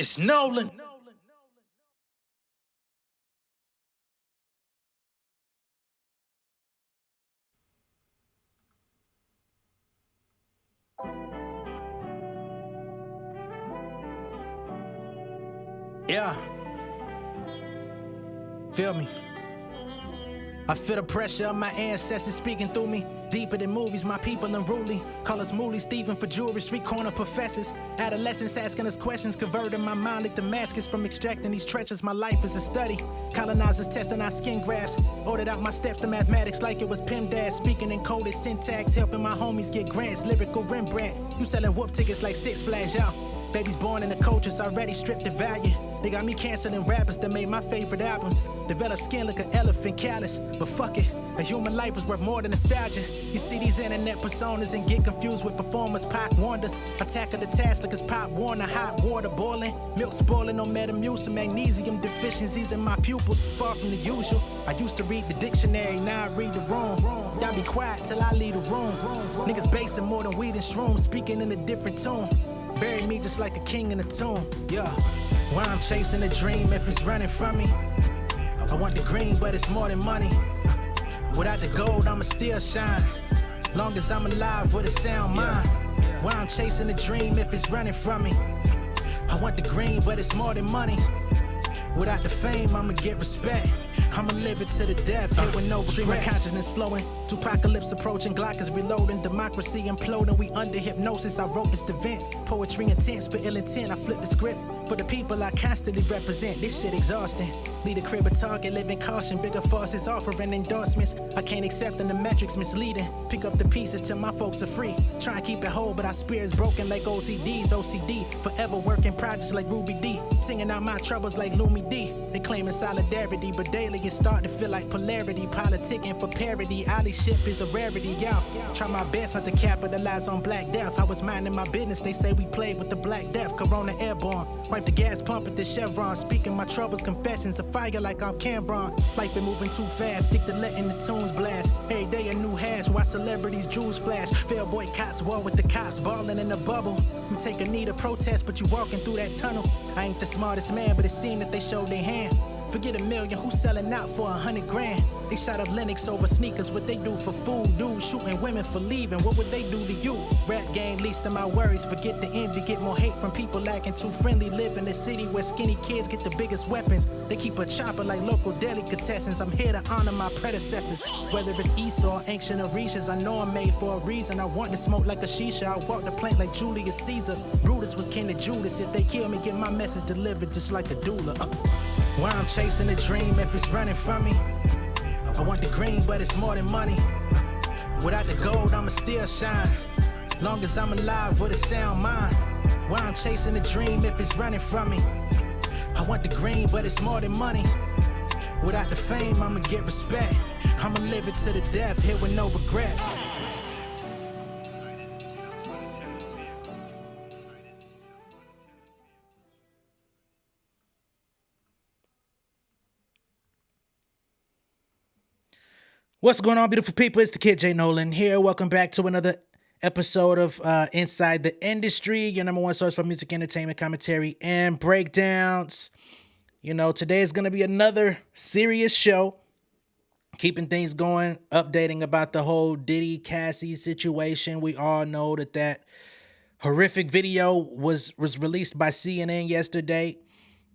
It's Nolan. Yeah. Feel me? I feel the pressure of my ancestors speaking through me. Deeper than movies, my people unruly. Call us Mooley, Stephen for jewelry, street corner professors. Adolescents asking us questions, converting my mind like Damascus. From extracting these treasures, my life is a study. Colonizers testing our skin grafts. Ordered out my steps to mathematics like it was PEMDAS. Speaking in coded syntax, helping my homies get grants. Lyrical Rembrandt, you selling whoop tickets like Six Flags, y'all. Babies born in the cultures already stripped of value. They got me canceling rappers that made my favorite albums. Develop skin like an elephant callus. But fuck it, a human life is worth more than nostalgia. You see these internet personas and get confused with performers. Pop wonders, attack of the task like it's Pop Warner. Hot water boiling, milk spoiling, no Metamucil. Magnesium deficiencies in my pupils, far from the usual. I used to read the dictionary, now I read the room. Y'all be quiet till I leave the room. Niggas basing more than weed and shrooms, speaking in a different tune. Bury me just like a king in a tomb, yeah. Why I'm chasing a dream if it's running from me. I want the green, but it's more than money. Without the gold, I'ma still shine. Long as I'm alive with a sound mind. Why I'm chasing a dream if it's running from me. I want the green, but it's more than money. Without the fame, I'ma get respect. I'ma live it to the death, here with no regrets. Stream of consciousness flowing, apocalypse approaching, Glock is reloading, democracy imploding, we under hypnosis. I wrote this event, poetry intense for ill intent. I flip the script for the people I constantly represent. This shit exhausting. Lead a crib, a target, living caution. Bigger forces offering endorsements. I can't accept them, the metrics misleading. Pick up the pieces till my folks are free. Try and keep it whole, but our spirit's broken like OCDs. OCD, forever working projects like Ruby D. Singing out my troubles like Lumi D. They claiming solidarity, but daily it's starting to feel like polarity. Politicking for parody, allyship is a rarity, y'all. Try my best not to capitalize on Black Death. I was minding my business, they say we played with the Black Death. Corona airborne, wipe the gas pump at the Chevron. Speaking my troubles, confessions of fire like I'm Cameron. Life been moving too fast, stick to letting the tunes blast. Every day a new hash, why celebrities jewels flash. Fail boycotts, war with the cops, balling in a bubble. You take a knee to protest, but you walking through that tunnel. I ain't the smartest man, but it seemed that they showed their hand. Forget $1 million, who's selling out for 100 grand? They shot up Lennox over sneakers, what they do for food, dudes shooting women for leaving, what would they do to you? Rap game, least of my worries, forget the envy, get more hate from people acting too friendly. Live in a city where skinny kids get the biggest weapons. They keep a chopper like local delicatessens. I'm here to honor my predecessors. Whether it's Esau, ancient Orishas, I know I'm made for a reason. I want to smoke like a shisha, I walk the plank like Julius Caesar. Brutus was king of Judas, if they kill me, get my message delivered just like a doula. Why I'm chasing a dream if it's running from me. I want the green, but it's more than money. Without the gold, I'ma still shine. Long as I'm alive with a sound mind. Why I'm chasing a dream if it's running from me. I want the green, but it's more than money. Without the fame, I'ma get respect. I'ma live it to the death, here with no regrets. What's going on, beautiful people? It's the kid J Nolan here. Welcome back to another episode of Inside the Industry, your number one source for music, entertainment, commentary, and breakdowns. You know, today is going to be another serious show, keeping things going, updating about the whole Diddy Cassie situation. We all know that horrific video was released by CNN yesterday.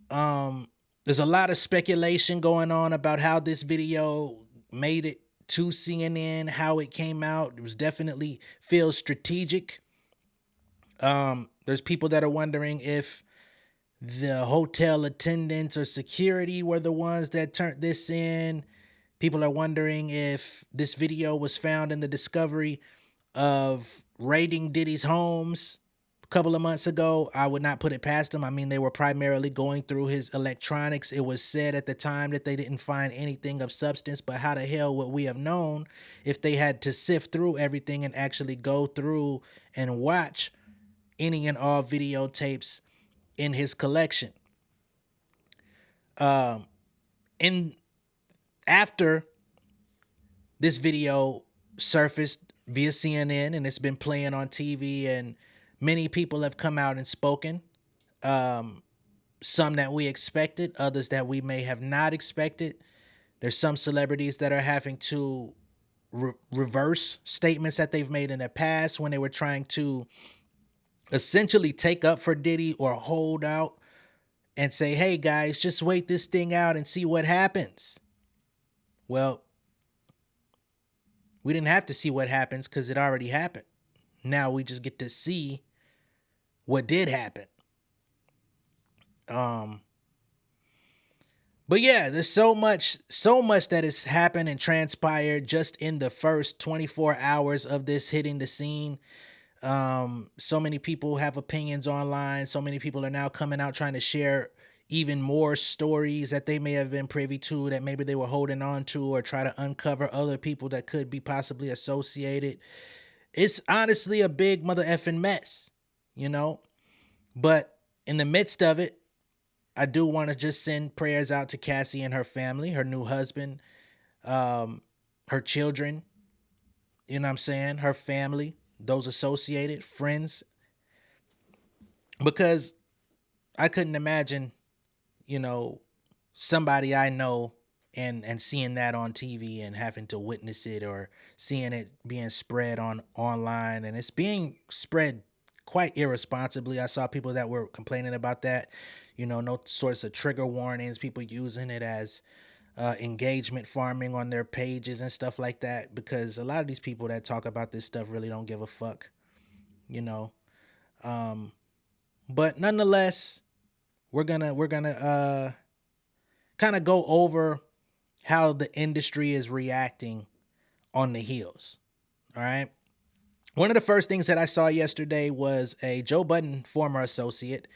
There's a lot of speculation going on about how this video made it to CNN, how it came out. It was definitely feels strategic. There's people that are wondering if the hotel attendants or security were the ones that turned this in. People are wondering if this video was found in the discovery of raiding Diddy's homes a couple of months ago. I would not put it past them. I mean, they were primarily going through his electronics. It was said at the time that they didn't find anything of substance, but how the hell would we have known if they had to sift through everything and actually go through and watch any and all videotapes in his collection? After this video surfaced via CNN and it's been playing on TV and many people have come out and spoken. Some that we expected, others that we may have not expected. There's some celebrities that are having to reverse statements that they've made in the past when they were trying to essentially take up for Diddy or hold out and say, hey guys, just wait this thing out and see what happens. Well, we didn't have to see what happens because it already happened. Now we just get to see what did happen. But yeah, there's so much that has happened and transpired just in the first 24 hours of this hitting the scene. So many people have opinions online. So many people are now coming out trying to share even more stories that they may have been privy to, that maybe they were holding on to, or try to uncover other people that could be possibly associated. It's honestly a big mother effing mess, you know? But in the midst of it, I do want to just send prayers out to Cassie and her family, her new husband, her children, you know what I'm saying? Her family, those associated, friends. Because I couldn't imagine, you know, somebody I know and seeing that on TV and having to witness it, or seeing it being spread on online, and it's being spread quite irresponsibly. I saw people that were complaining about that, you know, no sorts of trigger warnings, people using it as engagement farming on their pages and stuff like that, because a lot of these people that talk about this stuff really don't give a fuck, you know. But nonetheless, we're gonna kind of go over how the industry is reacting on the heels. All right. One of the first things that I saw yesterday was a Joe Budden former associate,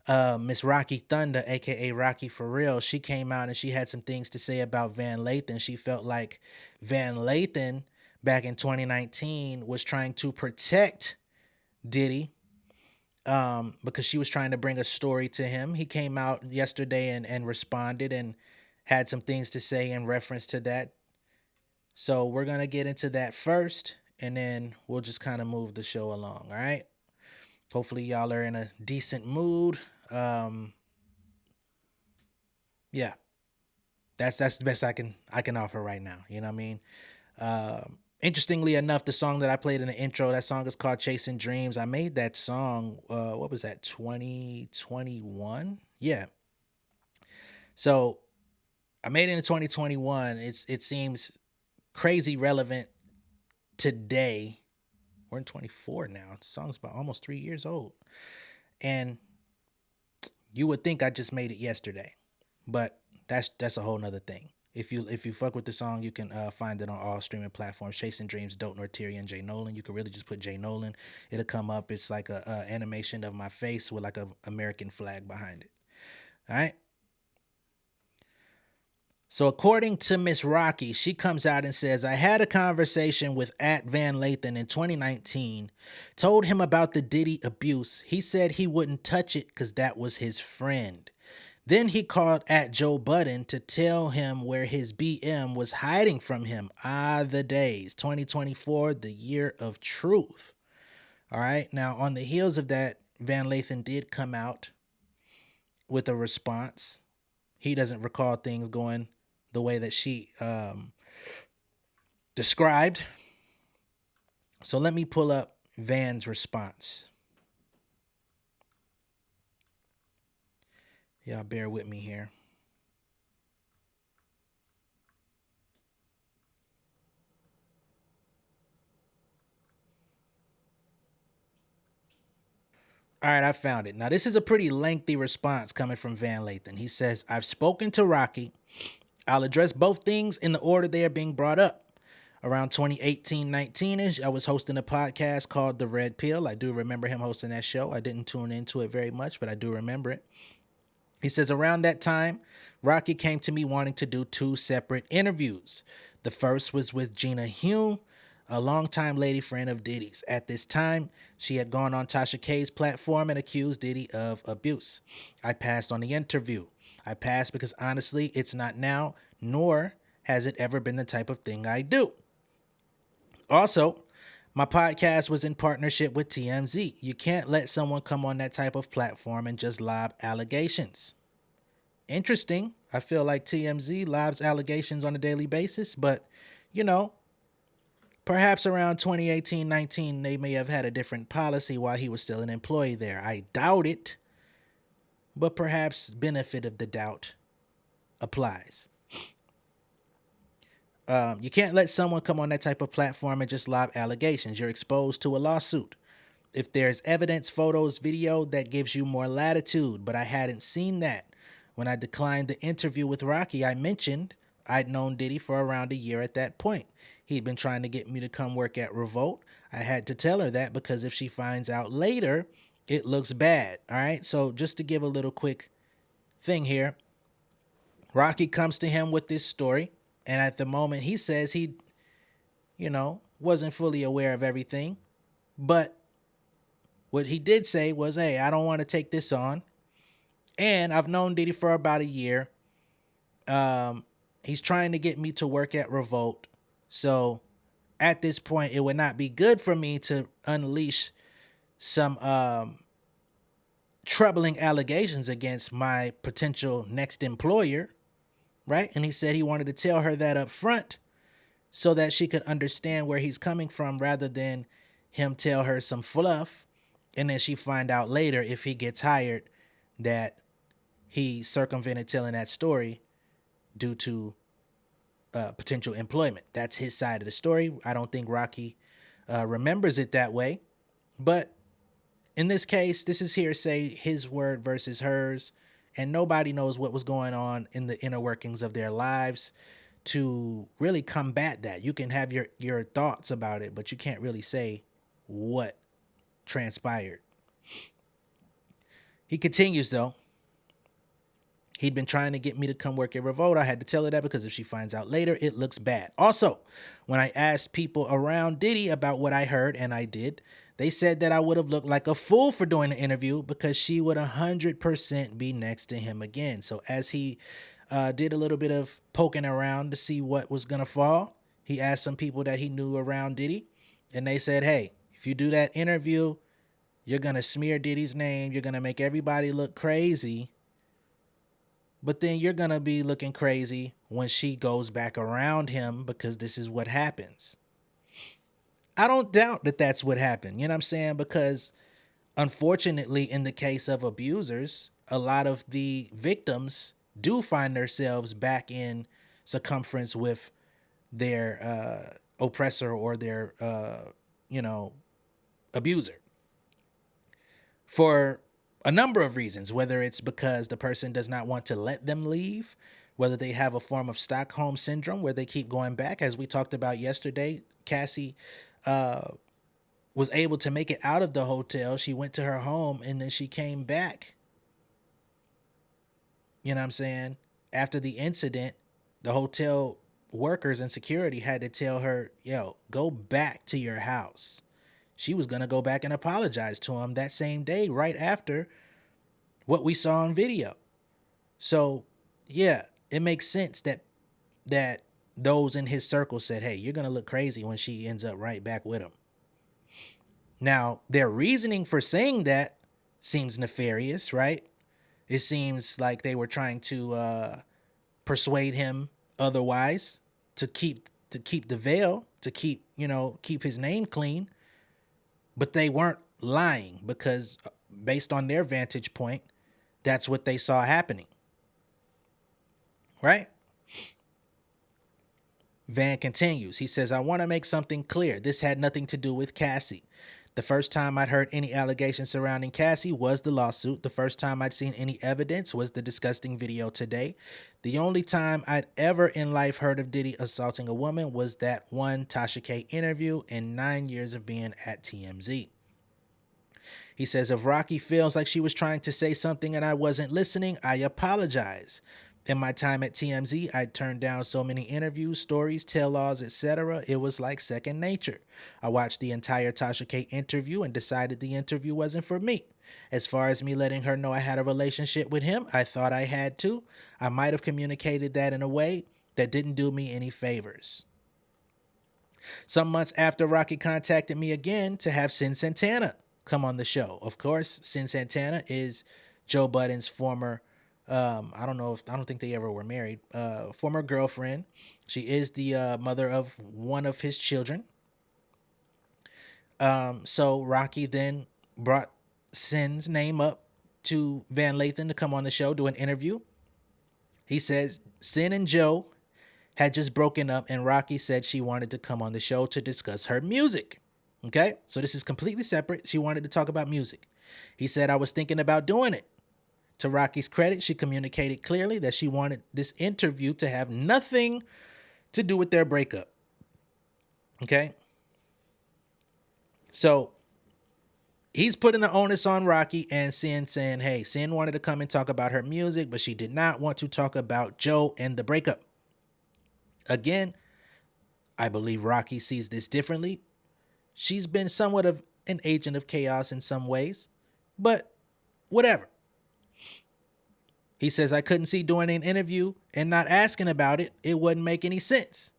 Miss Raqi Thunda, aka Raqi for real. She came out and she had some things to say about Van Lathan. She felt like Van Lathan back in 2019 was trying to protect Diddy, because she was trying to bring a story to him. He came out yesterday and responded and had some things to say in reference to that. So we're going to get into that first, and then we'll just kind of move the show along, all right? Hopefully y'all are in a decent mood. Yeah. That's the best I can offer right now, you know what I mean? Interestingly enough, the song that I played in the intro, that song is called Chasing Dreams. I made that song, what was that, 2021? Yeah. So I made it in 2021. It seems crazy relevant today. We're in 24 now. The song's about almost 3 years old. And you would think I just made it yesterday, but that's a whole nother thing. If you fuck with the song, you can find it on all streaming platforms. Chasing Dreams, Dope Norteria, and J Nolan. You can really just put J Nolan. It'll come up. It's like a animation of my face with like a American flag behind it. All right. So according to Miss Raqi, she comes out and says, I had a conversation with @Van Lathan in 2019, told him about the Diddy abuse. He said he wouldn't touch it because that was his friend. Then he called @Joe Budden to tell him where his BM was hiding from him. Ah, the days. 2024, the year of truth. All right. Now, on the heels of that, Van Lathan did come out with a response. He doesn't recall things going the way that she described. So let me pull up Van's response. Y'all bear with me here. All right, I found it. Now, this is a pretty lengthy response coming from Van Lathan. He says, I've spoken to Raqi. I'll address both things in the order they are being brought up. Around 2018-19-ish, I was hosting a podcast called The Red Pill. I do remember him hosting that show. I didn't tune into it very much, but I do remember it. He says, around that time, Raqi came to me wanting to do 2 separate interviews. The first was with Gina Hume, a longtime lady friend of Diddy's. At this time, she had gone on Tasha K's platform and accused Diddy of abuse. I passed on the interview. I passed because honestly, it's not now, nor has it ever been the type of thing I do. Also, My podcast was in partnership with TMZ. You can't let someone come on that type of platform and just lob allegations. Interesting. I feel like TMZ lobs allegations on a daily basis, but you know, perhaps around 2018-19, they may have had a different policy while he was still an employee there. I doubt it, but perhaps benefit of the doubt applies. You can't let someone come on that type of platform and just lob allegations. You're exposed to a lawsuit. If there's evidence, photos, video, that gives you more latitude, but I hadn't seen that. When I declined the interview with Raqi, I mentioned I'd known Diddy for around a year at that point. He'd been trying to get me to come work at Revolt. I had to tell her that because if she finds out later, it looks bad. All right. So just to give a little quick thing here, Raqi comes to him with this story. And at the moment he says he, wasn't fully aware of everything. But what he did say was, hey, I don't want to take this on. And I've known Diddy for about a year. He's trying to get me to work at Revolt. So at this point, it would not be good for me to unleash some troubling allegations against my potential next employer, right? And he said he wanted to tell her that up front so that she could understand where he's coming from rather than him tell her some fluff and then she find out later if he gets hired that he circumvented telling that story due to potential employment. That's his side of the story. I don't think Raqi remembers it that way. But in this case, this is hearsay, his word versus hers, and nobody knows what was going on in the inner workings of their lives to really combat that. You can have your thoughts about it, but you can't really say what transpired. He continues, though. He'd been trying to get me to come work at Revolt. I had to tell her that because if she finds out later, it looks bad. Also, when I asked people around Diddy about what I heard, and I did, they said that I would have looked like a fool for doing the interview because she would 100% be next to him again. So as he did a little bit of poking around to see what was going to fall, he asked some people that he knew around Diddy, and they said, hey, if you do that interview, you're going to smear Diddy's name. You're going to make everybody look crazy. But then you're going to be looking crazy when she goes back around him because this is what happens. I don't doubt that that's what happened. You know what I'm saying? Because unfortunately, in the case of abusers, a lot of the victims do find themselves back in circumference with their oppressor or their, abuser. For a number of reasons, whether it's because the person does not want to let them leave, whether they have a form of Stockholm syndrome where they keep going back. As we talked about yesterday, Cassie was able to make it out of the hotel. She went to her home and then she came back. You know what I'm saying? After the incident, the hotel workers and security had to tell her, yo, go back to your house. She was going to go back and apologize to him that same day, right after what we saw on video. So, yeah, it makes sense that those in his circle said, hey, you're going to look crazy when she ends up right back with him. Now, their reasoning for saying that seems nefarious, right? It seems like they were trying to persuade him otherwise to keep the veil, to keep his name clean. But they weren't lying because based on their vantage point, that's what they saw happening. Right? Van continues. He says, I want to make something clear. This had nothing to do with Cassie. The first time I'd heard any allegations surrounding Cassie was the lawsuit. The first time I'd seen any evidence was the disgusting video today. The only time I'd ever in life heard of Diddy assaulting a woman was that one TashaK interview in 9 years of being at TMZ. He says, if Raqi feels like she was trying to say something and I wasn't listening, I apologize. In my time at TMZ, I'd turned down so many interviews, stories, tell-alls, etc. It was like second nature. I watched the entire TashaK interview and decided the interview wasn't for me. As far as me letting her know I had a relationship with him, I thought I had to. I might have communicated that in a way that didn't do me any favors. Some months after, Raqi contacted me again to have Sin Santana come on the show. Of course, Sin Santana is Joe Budden's former, I don't think they ever were married, former girlfriend. She is the mother of one of his children. So Raqi then brought Sin's name up to Van Lathan to come on the show, do an interview. He says Sin and Joe had just broken up, and Raqi said she wanted to come on the show to discuss her music. Okay, so this is completely separate. She wanted to talk about music. He said, I was thinking about doing it. To Raqi's credit, she communicated clearly that she wanted this interview to have nothing to do with their breakup. Okay, so he's putting the onus on Raqi and Sin, saying, hey, Sin wanted to come and talk about her music, but she did not want to talk about Joe and the breakup. Again, I believe Raqi sees this differently. She's been somewhat of an agent of chaos in some ways, but whatever. He says, I couldn't see doing an interview and not asking about it. It wouldn't make any sense.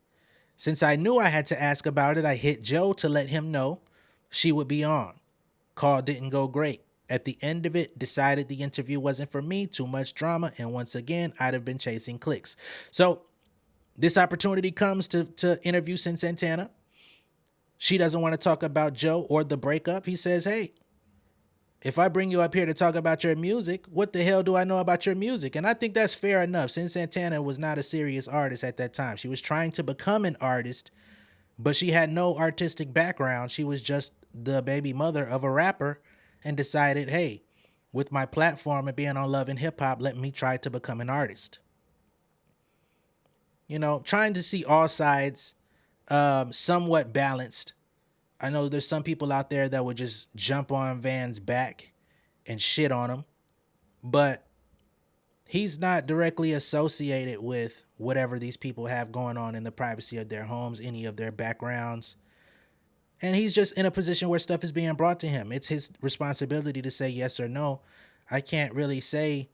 Since I knew I had to ask about it, I hit Joe to let him know she would be on. Call didn't go great. At the end of it, decided the interview wasn't for me, too much drama, and once again, I'd have been chasing clicks. So this opportunity comes to interview Sin Santana. She doesn't want to talk about Joe or the breakup. He says, hey, if I bring you up here to talk about your music, what the hell do I know about your music? And I think that's fair enough. Sin Santana was not a serious artist at that time. She was trying to become an artist, but she had no artistic background. She was just the baby mother of a rapper and decided, hey, with my platform and being on Love and Hip Hop, let me try to become an artist. You know, trying to see all sides, somewhat balanced. I know there's some people out there that would just jump on Van's back and shit on him, but he's not directly associated with whatever these people have going on in the privacy of their homes, any of their backgrounds. And he's just in a position where stuff is being brought to him. It's his responsibility to say yes or no. I can't really say,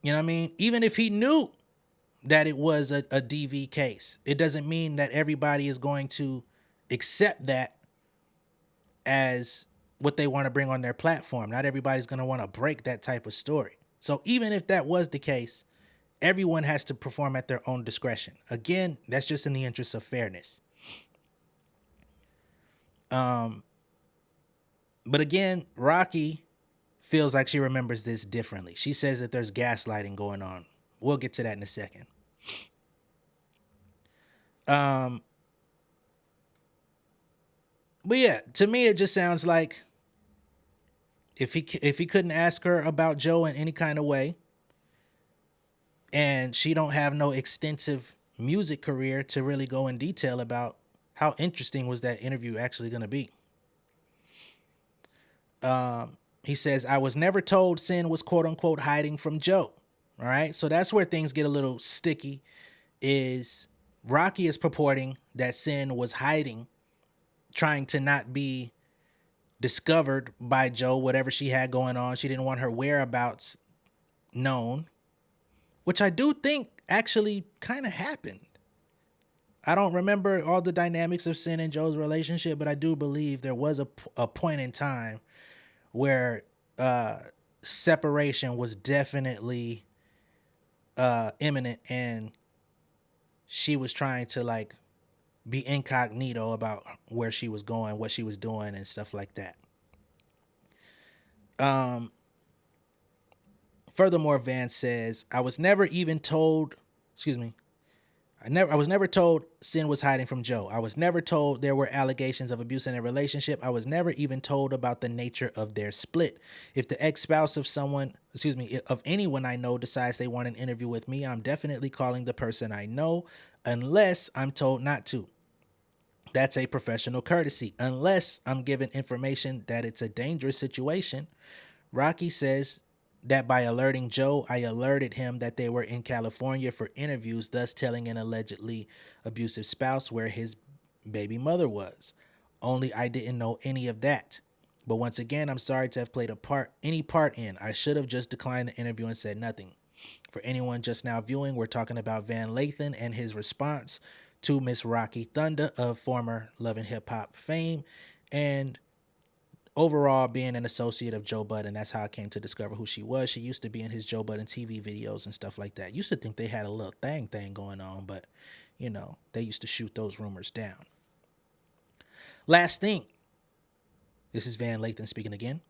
you know what I mean? Even if he knew that it was a DV case, it doesn't mean that everybody is going to accept that as what they want to bring on their platform. Not everybody's going to want to break that type of story. So even if that was the case, everyone has to perform at their own discretion. Again, that's just in the interest of fairness. But again, Raqi feels like she remembers this differently. She says that there's gaslighting going on. We'll get to that in a second. But yeah, to me, it just sounds like if he couldn't ask her about Joe in any kind of way, and she don't have no extensive music career to really go in detail about how interesting was that interview actually going to be. He says, I was never told Sin was quote unquote hiding from Joe. All right. So that's where things get a little sticky, is Raqi is purporting that Sin was hiding, trying to not be discovered by Joe, whatever she had going on. She didn't want her whereabouts known, which I do think actually kind of happened. I don't remember all the dynamics of Sin and Joe's relationship, but I do believe there was a point in time where separation was definitely imminent, and she was trying to like be incognito about where she was going, what she was doing, and stuff like that. Furthermore, Van says, I was never told Sin was hiding from Joe. I was never told there were allegations of abuse in their relationship. I was never even told about the nature of their split. If the ex-spouse of anyone I know decides they want an interview with me, I'm definitely calling the person I know, unless I'm told not to. That's a professional courtesy, unless I'm given information that it's a dangerous situation. Raqi says that by alerting Joe, I alerted him that they were in California for interviews, thus telling an allegedly abusive spouse where his baby mother was. Only I didn't know any of that. But once again, I'm sorry to have played any part in. I should have just declined the interview and said nothing. For anyone just now viewing, we're talking about Van Lathan and his response to Miss Raqi Thunda of former Love and Hip Hop fame, and overall being an associate of Joe Budden. That's how I came to discover who she was. She used to be in his Joe Budden TV videos and stuff like that. Used to think they had a little thing going on, but you know, they used to shoot those rumors down. Last thing. This is Van Lathan speaking again.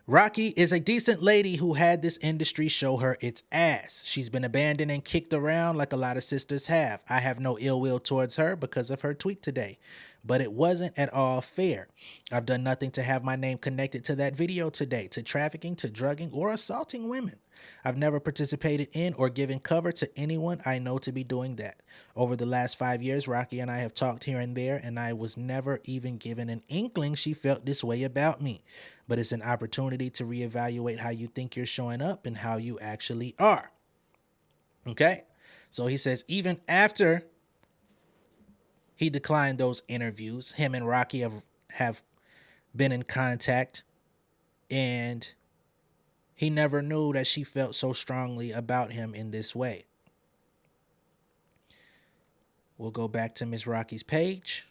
Raqi is a decent lady who had this industry show her its ass. She's been abandoned and kicked around like a lot of sisters have. I have no ill will towards her because of her tweet today, but it wasn't at all fair. I've done nothing to have my name connected to that video today, to trafficking, to drugging, or assaulting women. I've never participated in or given cover to anyone I know to be doing that. Over the last 5 years, Raqi and I have talked here and there, and I was never even given an inkling she felt this way about me. But it's an opportunity to reevaluate how you think you're showing up and how you actually are. Okay? So he says, even after he declined those interviews, him and Raqi have been in contact, and he never knew that she felt so strongly about him in this way. We'll go back to Miss Raqi's page.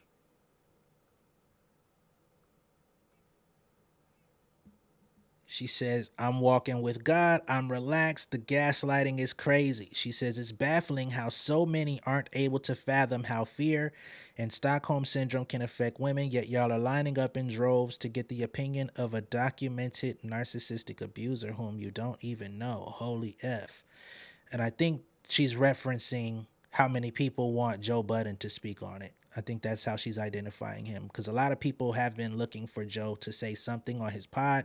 She says, I'm walking with God. I'm relaxed. The gaslighting is crazy. She says, it's baffling how so many aren't able to fathom how fear and Stockholm Syndrome can affect women, yet y'all are lining up in droves to get the opinion of a documented narcissistic abuser whom you don't even know. Holy F. And I think she's referencing how many people want Joe Budden to speak on it. I think that's how she's identifying him, because a lot of people have been looking for Joe to say something on his pod.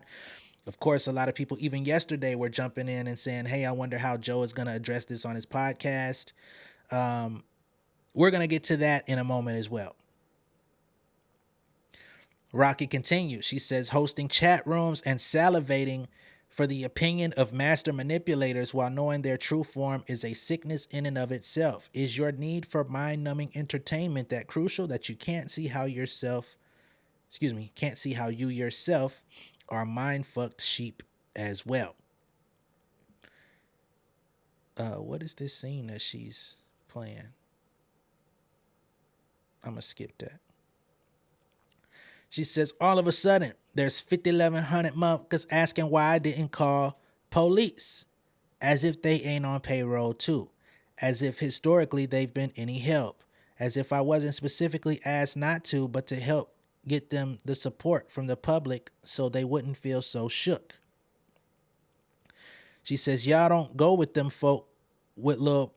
Of course, a lot of people, even yesterday, were jumping in and saying, hey, I wonder how Joe is going to address this on his podcast. We're going to get to that in a moment as well. Raqi continues. She says, hosting chat rooms and salivating for the opinion of master manipulators while knowing their true form is a sickness in and of itself. Is your need for mind-numbing entertainment that crucial that you can't see how you yourself are mind-fucked sheep as well? What is this scene that she's playing? I'm going to skip that. She says, all of a sudden, there's 5,100 motherfuckers asking why I didn't call police. As if they ain't on payroll too. As if historically they've been any help. As if I wasn't specifically asked not to, but to help get them the support from the public so they wouldn't feel so shook. She says, y'all don't go with them folk with little,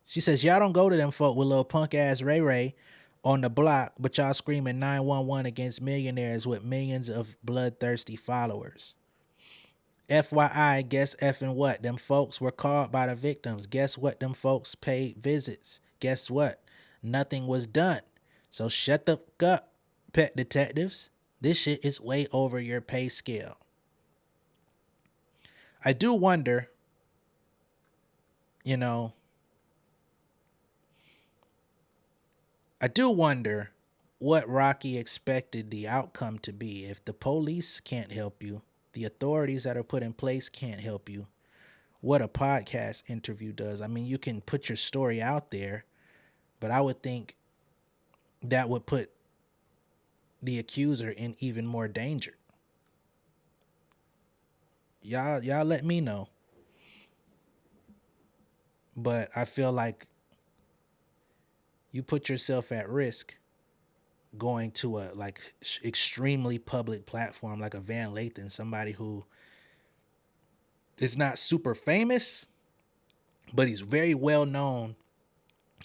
She says, y'all don't go to them folk with little punk ass Ray Ray on the block, but y'all screaming 911 against millionaires with millions of bloodthirsty followers. FYI, guess effing what? Them folks were called by the victims. Guess what? Them folks paid visits. Guess what? Nothing was done. So shut the fuck up, pet detectives. This shit is way over your pay scale. I do wonder, what Raqi expected the outcome to be. If the police can't help you, the authorities that are put in place can't help you, what a podcast interview does. I mean, you can put your story out there, but I would think that would put the accuser in even more danger. Y'all let me know. But I feel like you put yourself at risk going to a extremely public platform like a Van Lathan, somebody who is not super famous, but he's very well known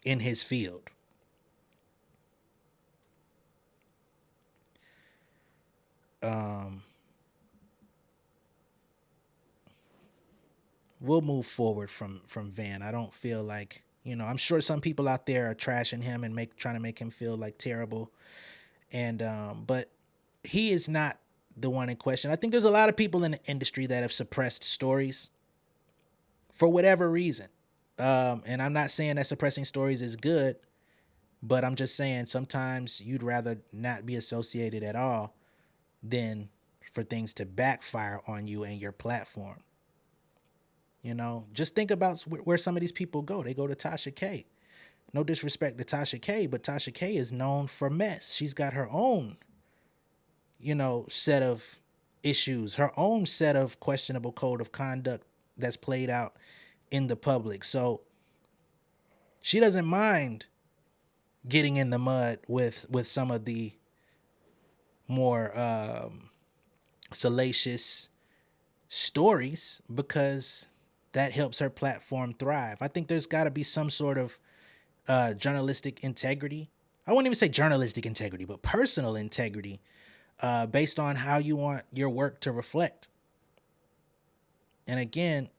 in his field. We'll move forward from Van. I don't feel like, I'm sure some people out there are trashing him and trying to make him feel like terrible. And but he is not the one in question. I think there's a lot of people in the industry that have suppressed stories for whatever reason. And I'm not saying that suppressing stories is good, but I'm just saying sometimes you'd rather not be associated at all than for things to backfire on you and your platform. Just think about where some of these people go. They go to Tasha K. No disrespect to Tasha K, but Tasha K is known for mess. She's got her own, set of issues, her own set of questionable code of conduct that's played out in the public. So she doesn't mind getting in the mud with some of the more salacious stories because that helps her platform thrive. I think there's got to be some sort of journalistic integrity. I wouldn't even say journalistic integrity, but personal integrity based on how you want your work to reflect. And again,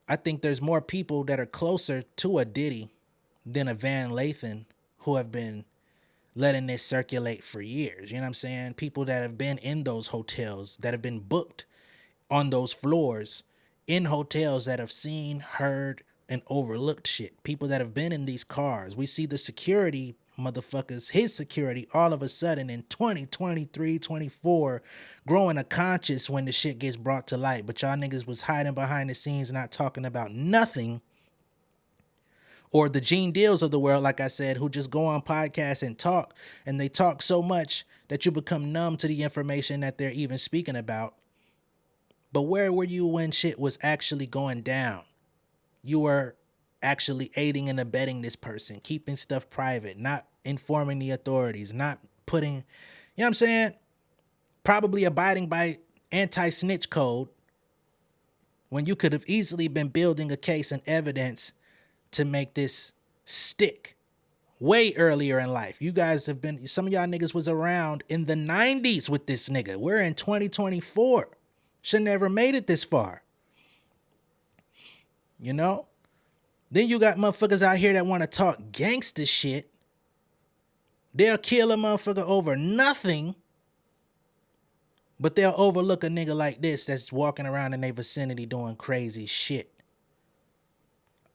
I think there's more people that are closer to a Diddy than a Van Lathan who have been letting this circulate for years. You know what I'm saying? People that have been in those hotels, that have been booked on those floors in hotels, that have seen, heard, and overlooked shit. People that have been in these cars. We see the security motherfuckers, his security, all of a sudden in 2023, 24, growing a conscience when the shit gets brought to light. But y'all niggas was hiding behind the scenes, not talking about nothing. Or the Gene Deals of the world, like I said, who just go on podcasts and talk, and they talk so much that you become numb to the information that they're even speaking about. But where were you when shit was actually going down? You were actually aiding and abetting this person, keeping stuff private, not informing the authorities, not putting, you know what I'm saying? Probably abiding by anti-snitch code when you could have easily been building a case and evidence to make this stick way earlier in life. You guys have been, some of y'all niggas was around in the 90s with this nigga. We're in 2024. Should never made it this far. You know? Then you got motherfuckers out here that want to talk gangster shit. They'll kill a motherfucker over nothing, but they'll overlook a nigga like this that's walking around in their vicinity doing crazy shit.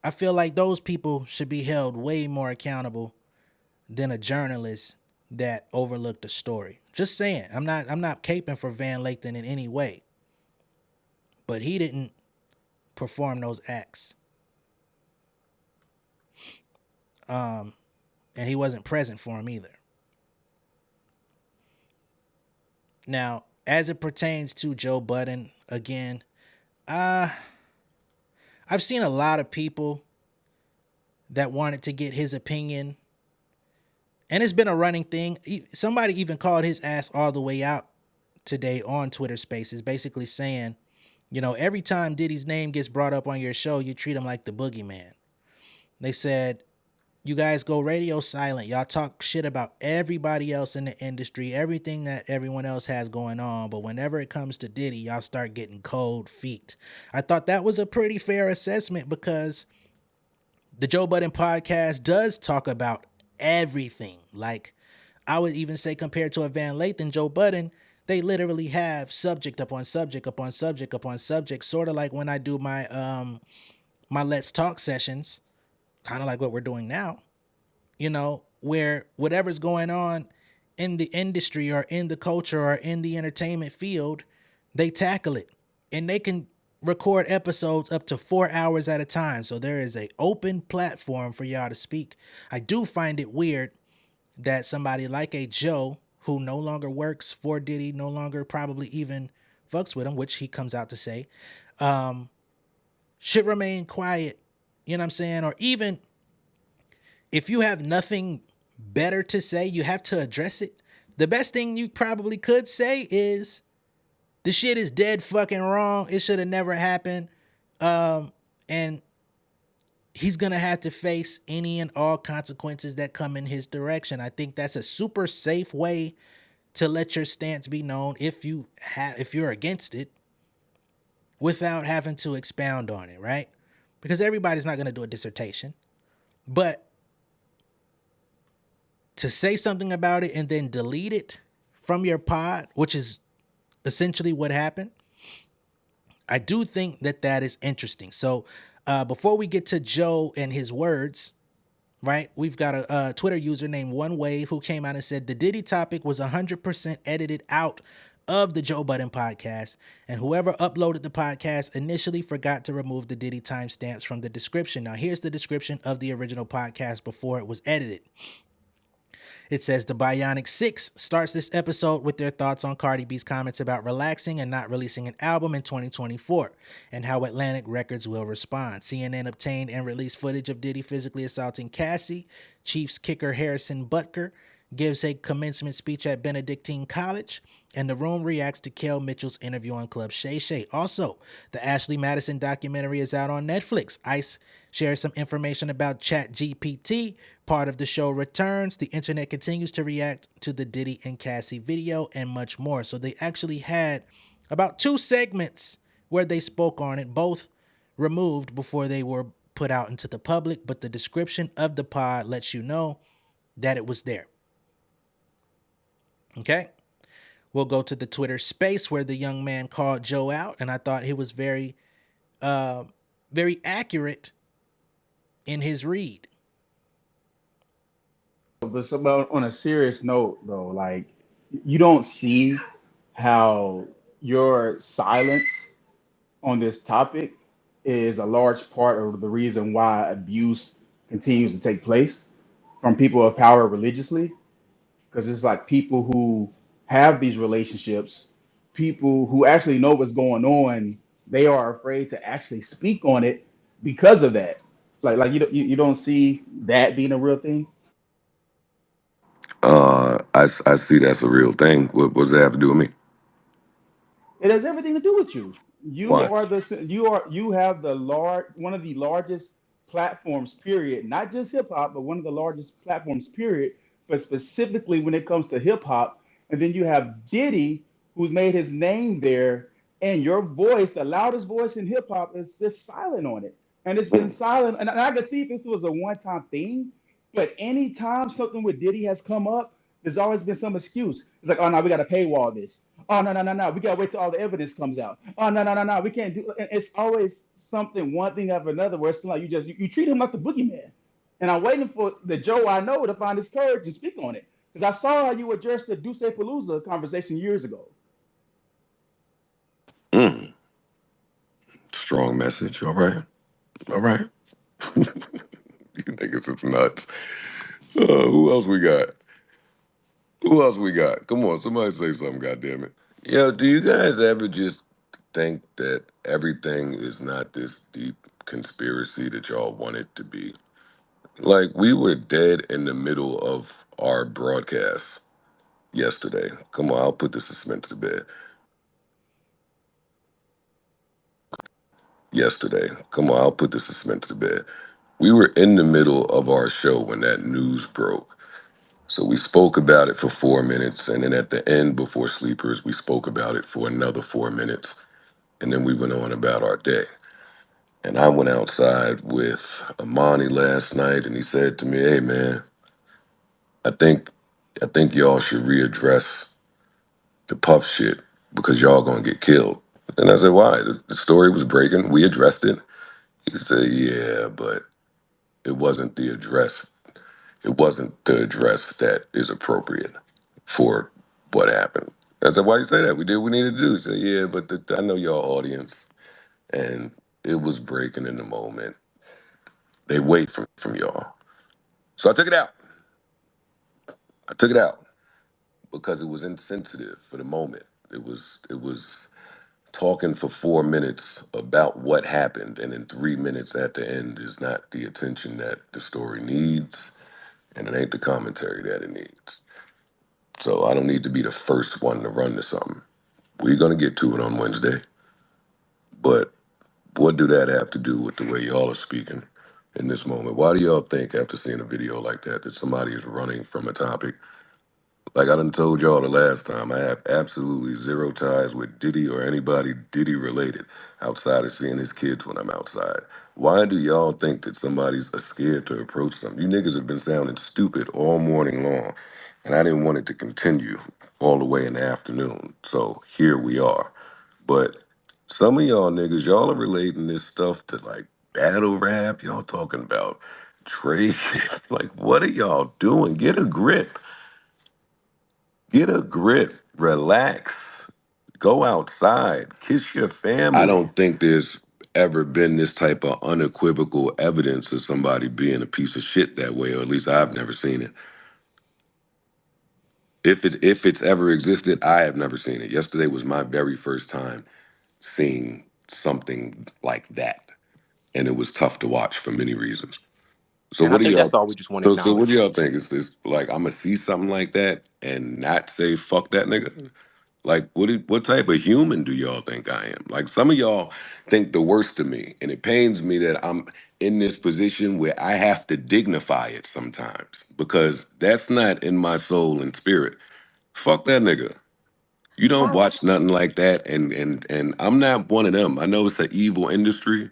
I feel like those people should be held way more accountable than a journalist that overlooked a story. Just saying. I'm not caping for Van Lathan in any way. But he didn't perform those acts. And he wasn't present for him either. Now, as it pertains to Joe Budden, again, I've seen a lot of people that wanted to get his opinion. And it's been a running thing. Somebody even called his ass all the way out today on Twitter Spaces, basically saying, every time Diddy's name gets brought up on your show, you treat him like the boogeyman. They said, you guys go radio silent. Y'all talk shit about everybody else in the industry, everything that everyone else has going on. But whenever it comes to Diddy, y'all start getting cold feet. I thought that was a pretty fair assessment because the Joe Budden podcast does talk about everything. Like, I would even say compared to a Van Lathan, Joe Budden, they literally have subject upon subject upon subject upon subject, sort of like when I do my my Let's Talk sessions, kind of like what we're doing now, where whatever's going on in the industry or in the culture or in the entertainment field, they tackle it. And they can record episodes up to 4 hours at a time. So there is an open platform for y'all to speak. I do find it weird that somebody like a Joe, who no longer works for Diddy, no longer probably even fucks with him, which he comes out to say, should remain quiet. You know what I'm saying? Or even if you have nothing better to say, you have to address it. The best thing you probably could say is, the shit is dead fucking wrong. It should have never happened. And he's going to have to face any and all consequences that come in his direction. I think that's a super safe way to let your stance be known if you're against it without having to expound on it, right? Because everybody's not going to do a dissertation. But to say something about it and then delete it from your pod, which is essentially what happened, I do think that is interesting. So before we get to Joe and his words, right, we've got a Twitter user named OneWave who came out and said the Diddy topic was 100% edited out of the Joe Budden podcast, and whoever uploaded the podcast initially forgot to remove the Diddy timestamps from the description. Now, here's the description of the original podcast before it was edited. It says the Bionic Six starts this episode with their thoughts on Cardi B's comments about relaxing and not releasing an album in 2024 and how Atlantic Records will respond. CNN obtained and released footage of Diddy physically assaulting Cassie. Chiefs kicker Harrison Butker gives a commencement speech at Benedictine College, and the room reacts to Kel Mitchell's interview on Club Shay Shay. Also, the Ashley Madison documentary is out on Netflix. Ice shares some information about ChatGPT. Part of the show returns. The internet continues to react to the Diddy and Cassie video and much more. So they actually had about 2 segments where they spoke on it, both removed before they were put out into the public, but the description of the pod lets you know that it was there. Okay, we'll go to the Twitter space where the young man called Joe out, and I thought he was very accurate in his read. But about on a serious note, though, like you don't see how your silence on this topic is a large part of the reason why abuse continues to take place from people of power religiously, because it's like people who have these relationships, people who actually know what's going on, they are afraid to actually speak on it because of that. You don't see that being a real thing. I see that's a real thing. What does that have to do with me? It has everything to do with you. Why? You have the large one of the largest platforms, period. Not just hip hop, but one of the largest platforms, period. But specifically when it comes to hip hop, and then you have Diddy, who's made his name there, and your voice, the loudest voice in hip hop, is just silent on it, and it's been silent. And I can see if this was a one-time thing, but anytime something with Diddy has come up, there's always been some excuse. It's like, oh no, we got to paywall this. Oh no, no, no, no. We gotta wait till all the evidence comes out. Oh no, no, no, no. We can't do. And it's always something, one thing after another, where it's like you treat him like the boogeyman. And I'm waiting for the Joe I know to find his courage to speak on it, because I saw how you addressed the Duce Palooza conversation years ago. Mm, strong message. All right. All right. You niggas is nuts. Who else we got? Who else we got? Come on, somebody say something, goddammit. Yo, do you guys ever just think that everything is not this deep conspiracy that y'all want it to be? Like, we were dead in the middle of our broadcast yesterday. Come on, I'll put the suspense to bed. Yesterday. Come on, I'll put the suspense to bed. We were in the middle of our show when that news broke. So we spoke about it for 4 minutes, and then at the end, before sleepers, we spoke about it for another 4 minutes, and then we went on about our day. And I went outside with Amani last night, and he said to me, "Hey man, I think I think y'all should readdress the Puff shit because y'all gonna get killed." And I said, "Why? The story was breaking. We addressed it." He said, "Yeah, but it wasn't the address. It wasn't the address that is appropriate for what happened." I said, "Why you say that? We did what we needed to do." He said, "Yeah, but I know y'all audience, and it was breaking in the moment. They wait from y'all." So I took it out. I took it out because it was insensitive for the moment. It was talking for 4 minutes about what happened, and then 3 minutes at the end is not the attention that the story needs, and it ain't the commentary that it needs. So I don't need to be the first one to run to something. We're gonna get to it on Wednesday, but what do that have to do with the way y'all are speaking in this moment? Why do y'all think after seeing a video like that somebody is running from a topic? Like I done told y'all the last time, I have absolutely zero ties with Diddy or anybody Diddy related outside of seeing his kids when I'm outside. Why do y'all think that somebody's scared to approach them? You niggas have been sounding stupid all morning long, and I didn't want it to continue all the way in the afternoon. So here we are. But some of y'all niggas, y'all are relating this stuff to like battle rap. Y'all talking about Drake. Like, what are y'all doing? Get a grip. Get a grip. Relax. Go outside, kiss your family. I don't think there's ever been this type of unequivocal evidence of somebody being a piece of shit that way, or at least I've never seen it. If it's ever existed, I have never seen it. Yesterday was my very first time seeing something like that, and it was tough to watch for many reasons. So And I what do think y'all? that's all we just want to So what do acknowledge. y'all think? Is this like I'm gonna see something like that and not say fuck that nigga? Like what type of human do y'all think I am? Like some of y'all think the worst of me, and it pains me that I'm in this position where I have to dignify it sometimes because that's not in my soul and spirit. Fuck that nigga. You don't watch nothing like that, and I'm not one of them. I know it's an evil industry,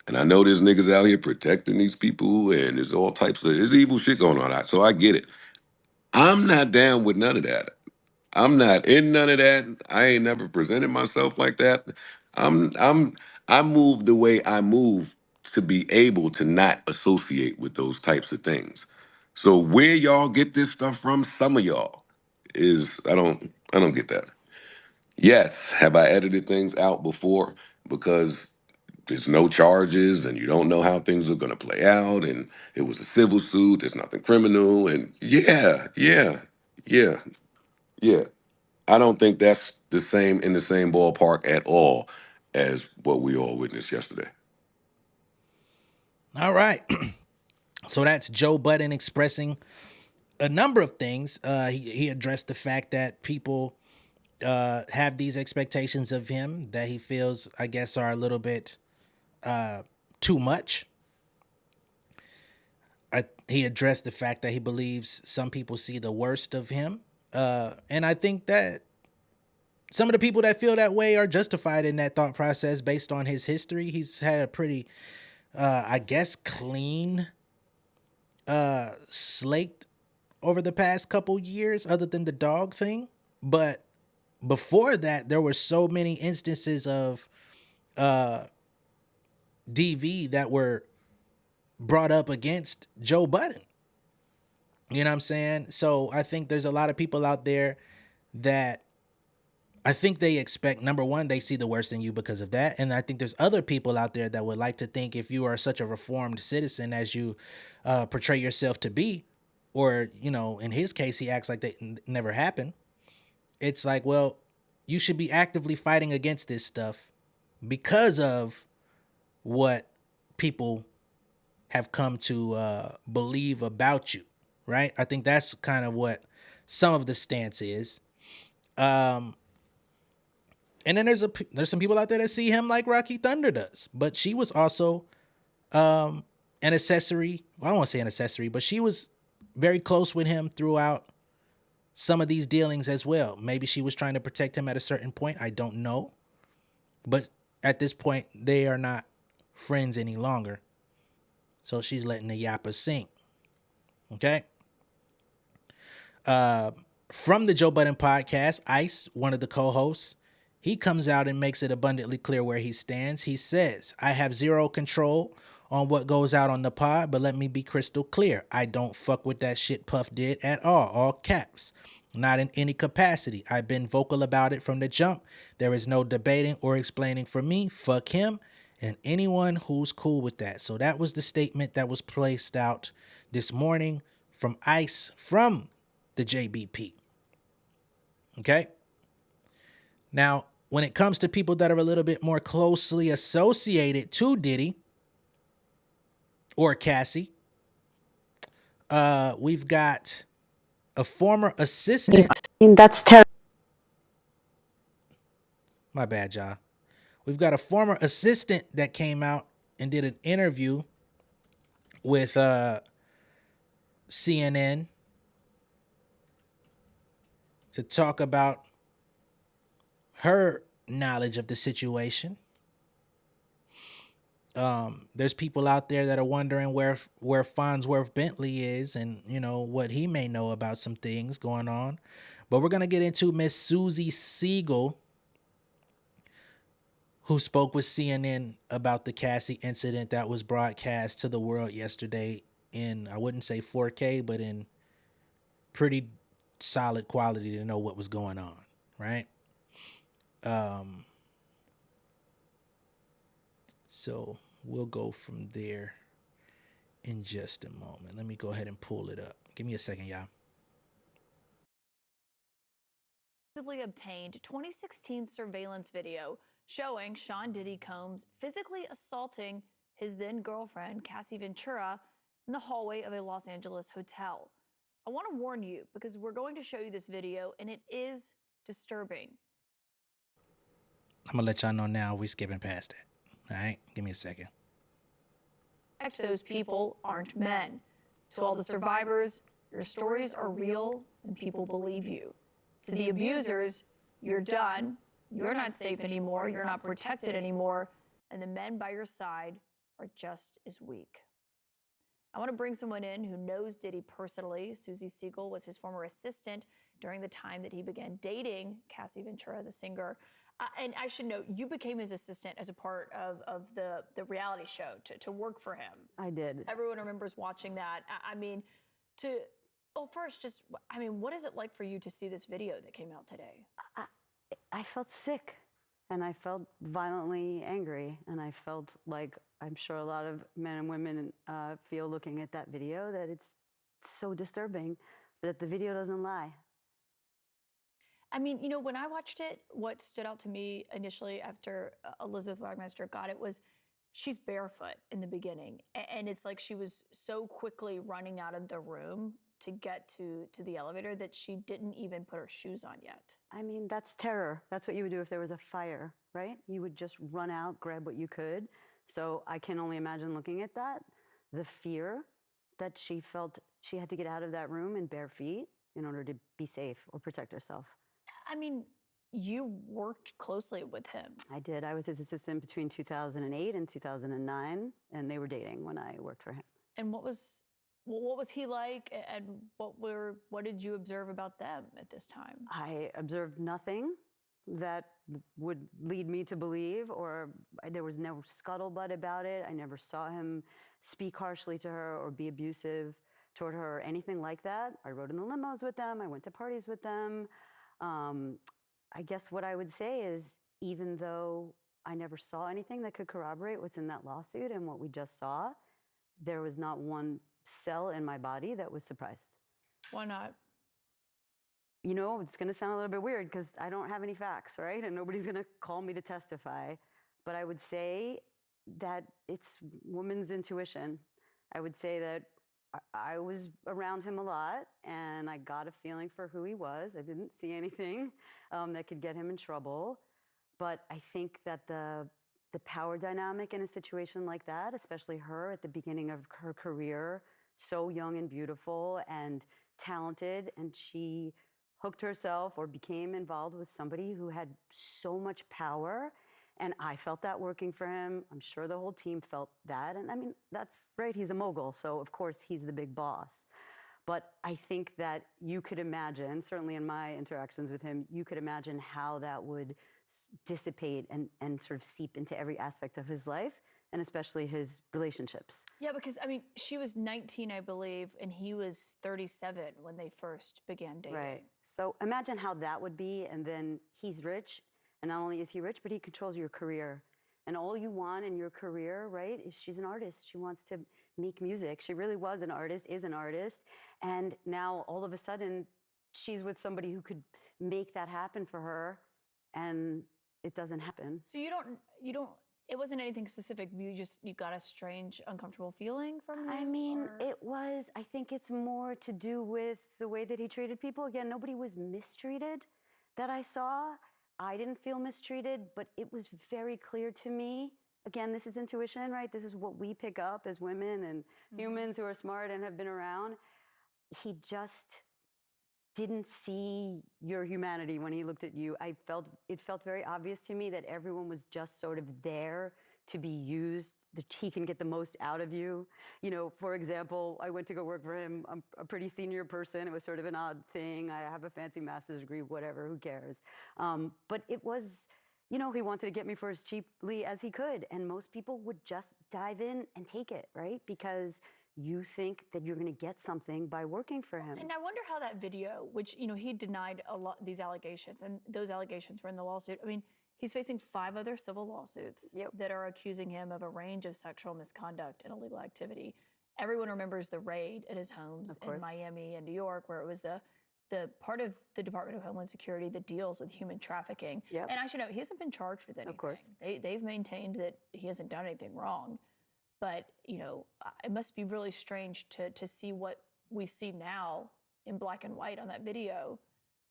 and I know there's niggas out here protecting these people, and there's all types of there's evil shit going on. So I get it. I'm not down with none of that. I'm not in none of that. I ain't never presented myself like that. I'm I move the way I move to be able to not associate with those types of things. So where y'all get this stuff from, some of y'all is I don't get that. Yes, have I edited things out before because there's no charges and you don't know how things are going to play out and it was a civil suit, there's nothing criminal and yeah. Yeah. I don't think that's the same in the same ballpark at all as what we all witnessed yesterday. All right. So that's Joe Budden expressing a number of things. He addressed the fact that people have these expectations of him that he feels, I guess, are a little bit too much. He addressed the fact that he believes some people see the worst of him. And I think that some of the people that feel that way are justified in that thought process based on his history. He's had a pretty, I guess, clean slate over the past couple years, other than the dog thing. But before that, there were so many instances of DV that were brought up against Joe Budden. You know what I'm saying? So I think there's a lot of people out there that I think they expect, number one, they see the worst in you because of that. And I think there's other people out there that would like to think if you are such a reformed citizen as you portray yourself to be, or, you know, in his case, he acts like that never happened. It's like, well, you should be actively fighting against this stuff because of what people have come to believe about you, right? I think that's kind of what some of the stance is. Um, and then there's some people out there that see him like Raqi Thunda does, but she was also an accessory. Well, I don't want to say an accessory, but she was very close with him throughout some of these dealings as well. Maybe she was trying to protect him at a certain point. I don't know. But at this point, they are not friends any longer. So she's letting the yapper sink. Okay. From the Joe Budden podcast, Ice, one of the co-hosts, he comes out and makes it abundantly clear where he stands. He says, I have zero control on what goes out on the pod, but let me be crystal clear. I don't fuck with that shit Puff did at all caps. Not in any capacity. I've been vocal about it from the jump. There is no debating or explaining for me. Fuck him and anyone who's cool with that. So that was the statement that was placed out this morning from Ice from the JBP. Okay? Now, when it comes to people that are a little bit more closely associated to Diddy or Cassie, we've got a former assistant. That's terrible. My bad, y'all. We've got a former assistant that came out and did an interview with CNN to talk about her knowledge of the situation. There's people out there that are wondering where Farnsworth Bentley is and, you know, what he may know about some things going on. But we're going to get into Miss Susie Siegel, who spoke with CNN about the Cassie incident that was broadcast to the world yesterday in, I wouldn't say 4K, but in pretty solid quality to know what was going on, right? So we'll go from there in just a moment. Let me go ahead and pull it up. Give me a second, y'all. Obtained 2016 surveillance video showing Sean Diddy Combs physically assaulting his then girlfriend, Cassie Ventura, in the hallway of a Los Angeles hotel. I want to warn you because we're going to show you this video and it is disturbing. I'm gonna let y'all know now we're skipping past that. All right, give me a second. Those people aren't men. To all the survivors, your stories are real and people believe you. To the abusers, you're done, you're not safe anymore, you're not protected anymore, and the men by your side are just as weak. I want to bring someone in who knows Diddy personally. Susie Siegel was his former assistant during the time that he began dating Cassie Ventura, the singer. And I should note, you became his assistant as a part of the reality show to work for him. I did. Everyone remembers watching that. I mean, well, first, what is it like for you to see this video that came out today? I felt sick, and I felt violently angry, and I felt like I'm sure a lot of men and women feel looking at that video, that it's so disturbing, that the video doesn't lie. I mean, you know, when I watched it, what stood out to me initially after Elizabeth Wagmeister got it was she's barefoot in the beginning. And it's like she was so quickly running out of the room to get to the elevator that she didn't even put her shoes on yet. I mean, that's terror. That's what you would do if there was a fire, right? You would just run out, grab what you could. So I can only imagine looking at that, the fear that she felt she had to get out of that room in bare feet in order to be safe or protect herself. I mean, you worked closely with him. I did. I was his assistant between 2008 and 2009, and they were dating when I worked for him. And what was he like, and what did you observe about them at this time? I observed nothing that would lead me to believe, or there was no scuttlebutt about it. I never saw him speak harshly to her or be abusive toward her or anything like that. I rode in the limos with them. I went to parties with them. I guess what I would say is, even though I never saw anything that could corroborate what's in that lawsuit and what we just saw, there was not one cell in my body that was surprised. Why not? You know, it's going to sound a little bit weird because I don't have any facts, right? And nobody's going to call me to testify. But I would say that it's woman's intuition. I would say that I was around him a lot, and I got a feeling for who he was. I didn't see anything that could get him in trouble. But I think that the power dynamic in a situation like that, especially her at the beginning of her career, so young and beautiful and talented, and she hooked herself or became involved with somebody who had so much power. And I felt that working for him. I'm sure the whole team felt that. And I mean, that's great. He's a mogul. So of course he's the big boss. But I think that you could imagine, certainly in my interactions with him, you could imagine how that would dissipate and sort of seep into every aspect of his life, and especially his relationships. Yeah, because I mean, she was 19, I believe, and he was 37 when they first began dating. Right. So imagine how that would be. And then he's rich. And not only is he rich, but he controls your career. And all you want in your career, right, is she's an artist. She wants to make music. She really was an artist, is an artist. And now all of a sudden, she's with somebody who could make that happen for her, and it doesn't happen. So you don't, it wasn't anything specific. You got a strange, uncomfortable feeling from him? I mean, or? it was, I think it's more to do with the way that he treated people. Again, nobody was mistreated that I saw. I didn't feel mistreated, but it was very clear to me. Again, this is intuition, right? This is what we pick up as women and humans who are smart and have been around. He just didn't see your humanity when he looked at you. It felt very obvious to me that everyone was just sort of there to be used, that he can get the most out of you. You know, for example, I went to go work for him. I'm a pretty senior person. It was sort of an odd thing. I have a fancy master's degree, whatever, who cares? But it was, you know, he wanted to get me for as cheaply as he could. And most people would just dive in and take it, right? Because you think that you're going to get something by working for him. And I wonder how that video, which, you know, he denied a lot these allegations, and those allegations were in the lawsuit. I mean, He's facing 5 other civil lawsuits Yep. that are accusing him of a range of sexual misconduct and illegal activity. Everyone remembers the raid at his homes in Miami and New York, where it was the part of the Department of Homeland Security that deals with human trafficking. Yep. And I should note, he hasn't been charged with anything. Of course. They've maintained that he hasn't done anything wrong. But, you know, it must be really strange to see what we see now in black and white on that video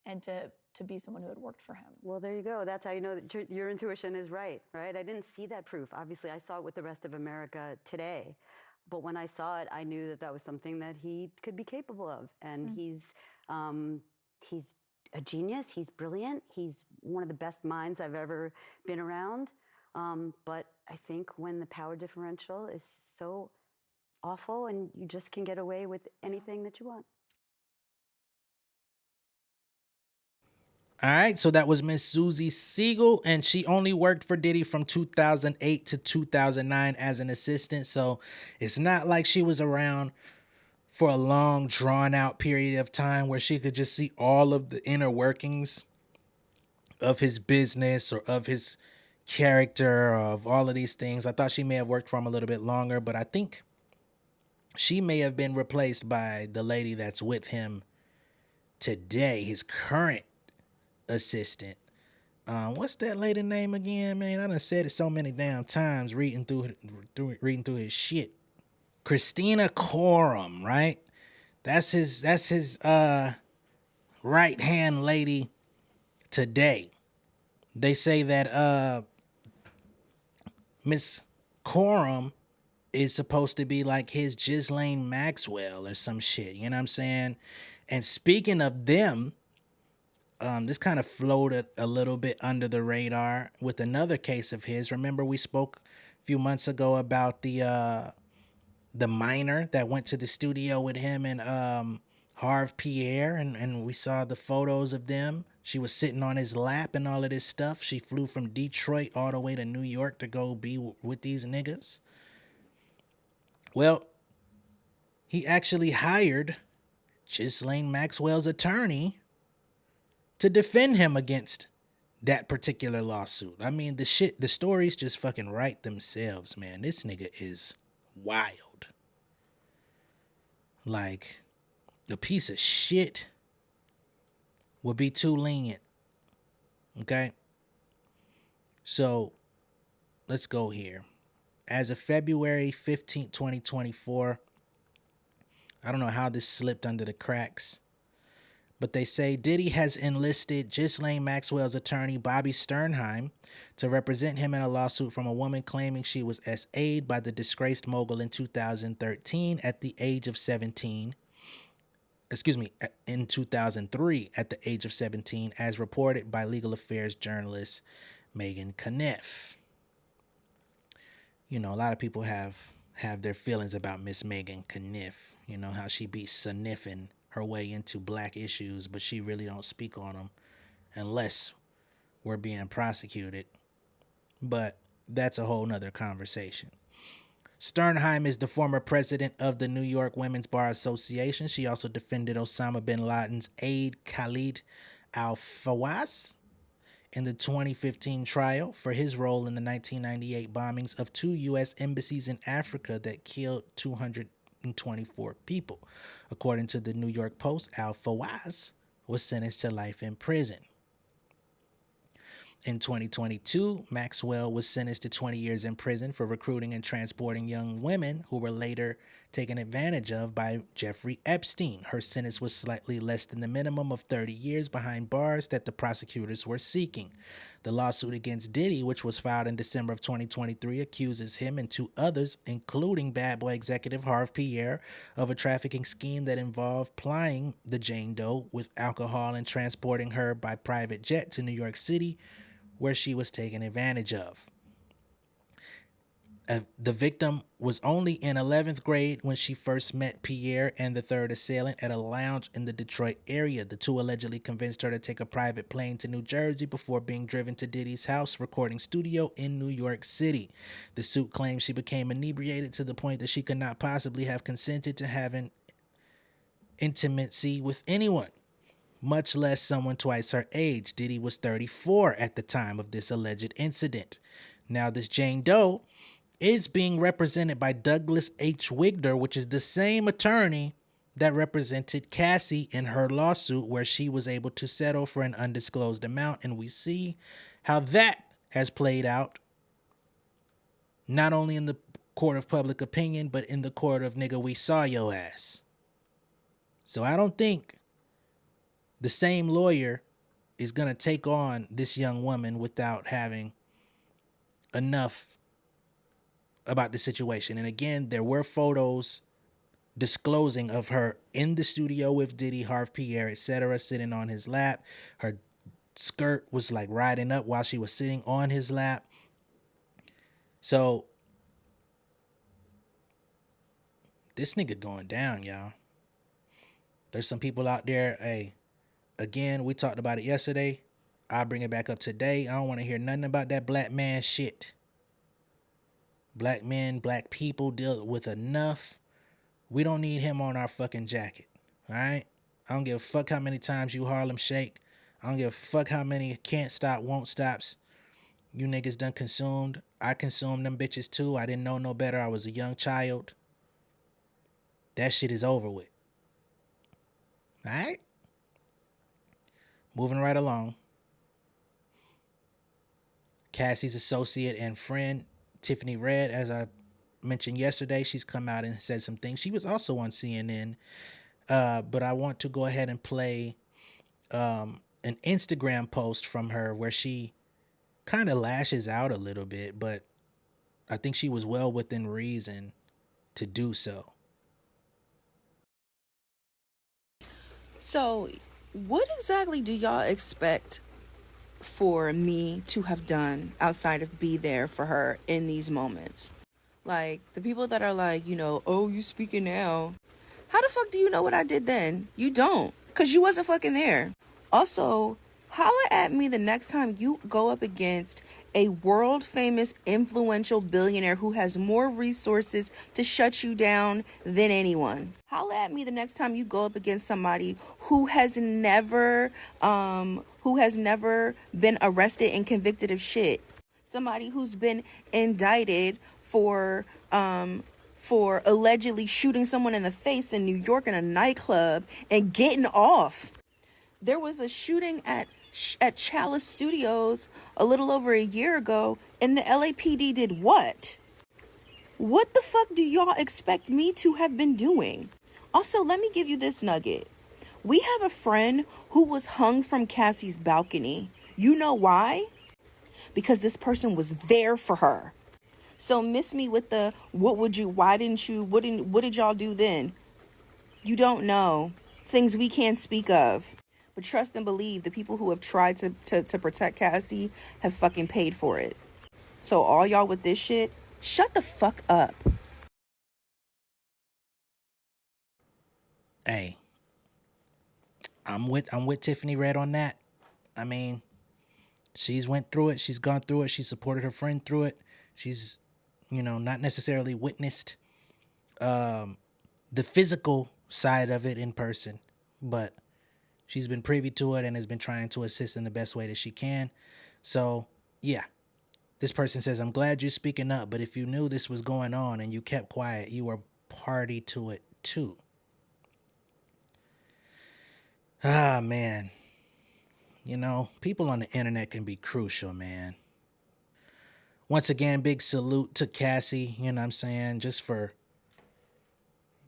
and to be someone who had worked for him. Well, there you go. That's how you know that your intuition is right? I didn't see that proof. Obviously, I saw it with the rest of America today. But when I saw it, I knew that that was something that he could be capable of. And he's a genius. He's brilliant. He's one of the best minds I've ever been around. But I think when the power differential is so awful and you just can get away with anything that you want. All right, so that was Miss Susie Siegel, and she only worked for Diddy from 2008 to 2009 as an assistant, so it's not like she was around for a long, drawn-out period of time where she could just see all of the inner workings of his business or of his character or of all of these things. I thought she may have worked for him a little bit longer, but I think she may have been replaced by the lady that's with him today, his current assistant. What's that lady name again, man? I done said it so many damn times reading through his shit. Christina Coram, right? That's his right hand lady today. They say that Miss Coram is supposed to be like his Ghislaine Maxwell or some shit, you know what I'm saying? And speaking of them, this kind of floated a little bit under the radar with another case of his. Remember we spoke a few months ago about the minor that went to the studio with him and Harv Pierre, and we saw the photos of them. She was sitting on his lap and all of this stuff. She flew from Detroit all the way to New York to go be with these niggas. Well, he actually hired Ghislaine Maxwell's attorney to defend him against that particular lawsuit. I mean, the stories just fucking write themselves, man. This nigga is wild. Like, a piece of shit would be too lenient. Okay? So, let's go here. As of February 15th, 2024, I don't know how this slipped under the cracks, but they say Diddy has enlisted Ghislaine Maxwell's attorney, Bobby Sternheim, to represent him in a lawsuit from a woman claiming she was SA'd by the disgraced mogul in 2013 at the age of 17. In 2003 at the age of 17, as reported by legal affairs journalist Megan Kniff. You know, a lot of people have their feelings about Miss Megan Kniff. You know, how she be sniffing her way into black issues, but she really don't speak on them unless we're being prosecuted. But that's a whole nother conversation. Sternheim is the former president of the New York Women's Bar Association. She also defended Osama bin Laden's aide Khalid al-Fawaz in the 2015 trial for his role in the 1998 bombings of 2 U.S. embassies in Africa that killed 224 people. According to the New York Post, al-Fawaz was sentenced to life in prison. In 2022, Maxwell was sentenced to 20 years in prison for recruiting and transporting young women who were later taken advantage of by Jeffrey Epstein. Her sentence was slightly less than the minimum of 30 years behind bars that the prosecutors were seeking. The lawsuit against Diddy, which was filed in December of 2023, accuses him and 2 others, including Bad Boy executive Harv Pierre, of a trafficking scheme that involved plying the Jane Doe with alcohol and transporting her by private jet to New York City, where she was taken advantage of. The victim was only in 11th grade when she first met Pierre and the third assailant at a lounge in the Detroit area. The 2 allegedly convinced her to take a private plane to New Jersey before being driven to Diddy's house recording studio in New York City. The suit claims she became inebriated to the point that she could not possibly have consented to having intimacy with anyone. much less someone twice her age. Diddy was 34 at the time of this alleged incident. Now, this Jane Doe is being represented by Douglas H. Wigder, which is the same attorney that represented Cassie in her lawsuit where she was able to settle for an undisclosed amount. And we see how that has played out, not only in the court of public opinion, but in the court of nigga, we saw your ass. So I don't think the same lawyer is going to take on this young woman without having enough about the situation. And again, there were photos disclosing of her in the studio with Diddy, Harv Pierre, etc., sitting on his lap. Her skirt was like riding up while she was sitting on his lap. So this nigga going down, y'all. There's some people out there, hey, again, we talked about it yesterday. I'll bring it back up today. I don't want to hear nothing about that black man shit. Black men, black people deal with enough. We don't need him on our fucking jacket. All right? I don't give a fuck how many times you Harlem Shake. I don't give a fuck how many can't stop, won't stops you niggas done consumed. I consumed them bitches too. I didn't know no better. I was a young child. That shit is over with. All right? Moving right along. Cassie's associate and friend, Tiffany Red, as I mentioned yesterday, she's come out and said some things. She was also on CNN, but I want to go ahead and play an Instagram post from her where she kind of lashes out a little bit, but I think she was well within reason to do so. So, what exactly do y'all expect for me to have done outside of be there for her in these moments? Like, the people that are like, you know, oh, you speaking now. How the fuck do you know what I did then? You don't, because you wasn't fucking there. Also, holla at me the next time you go up against a world famous influential billionaire who has more resources to shut you down than anyone. Holla at me the next time you go up against somebody who has never been arrested and convicted of shit. Somebody who's been indicted for allegedly shooting someone in the face in New York in a nightclub and getting off. There was a shooting at Chalice Studios a little over a year ago, and the LAPD did what? What the fuck do y'all expect me to have been doing? Also, let me give you this nugget. We have a friend who was hung from Cassie's balcony. You know why? Because this person was there for her. So miss me with the, what did y'all do then? You don't know. Things we can't speak of. But trust and believe, the people who have tried to protect Cassie have fucking paid for it. So all y'all with this shit, shut the fuck up. Hey, I'm with Tiffany Red on that. I mean, she's went through it. She's gone through it. She supported her friend through it. She's, not necessarily witnessed the physical side of it in person, but she's been privy to it and has been trying to assist in the best way that she can. So, yeah. This person says, I'm glad you're speaking up, but if you knew this was going on and you kept quiet, you were party to it too. Ah, man. People on the internet can be crucial, man. Once again, big salute to Cassie, you know what I'm saying, just for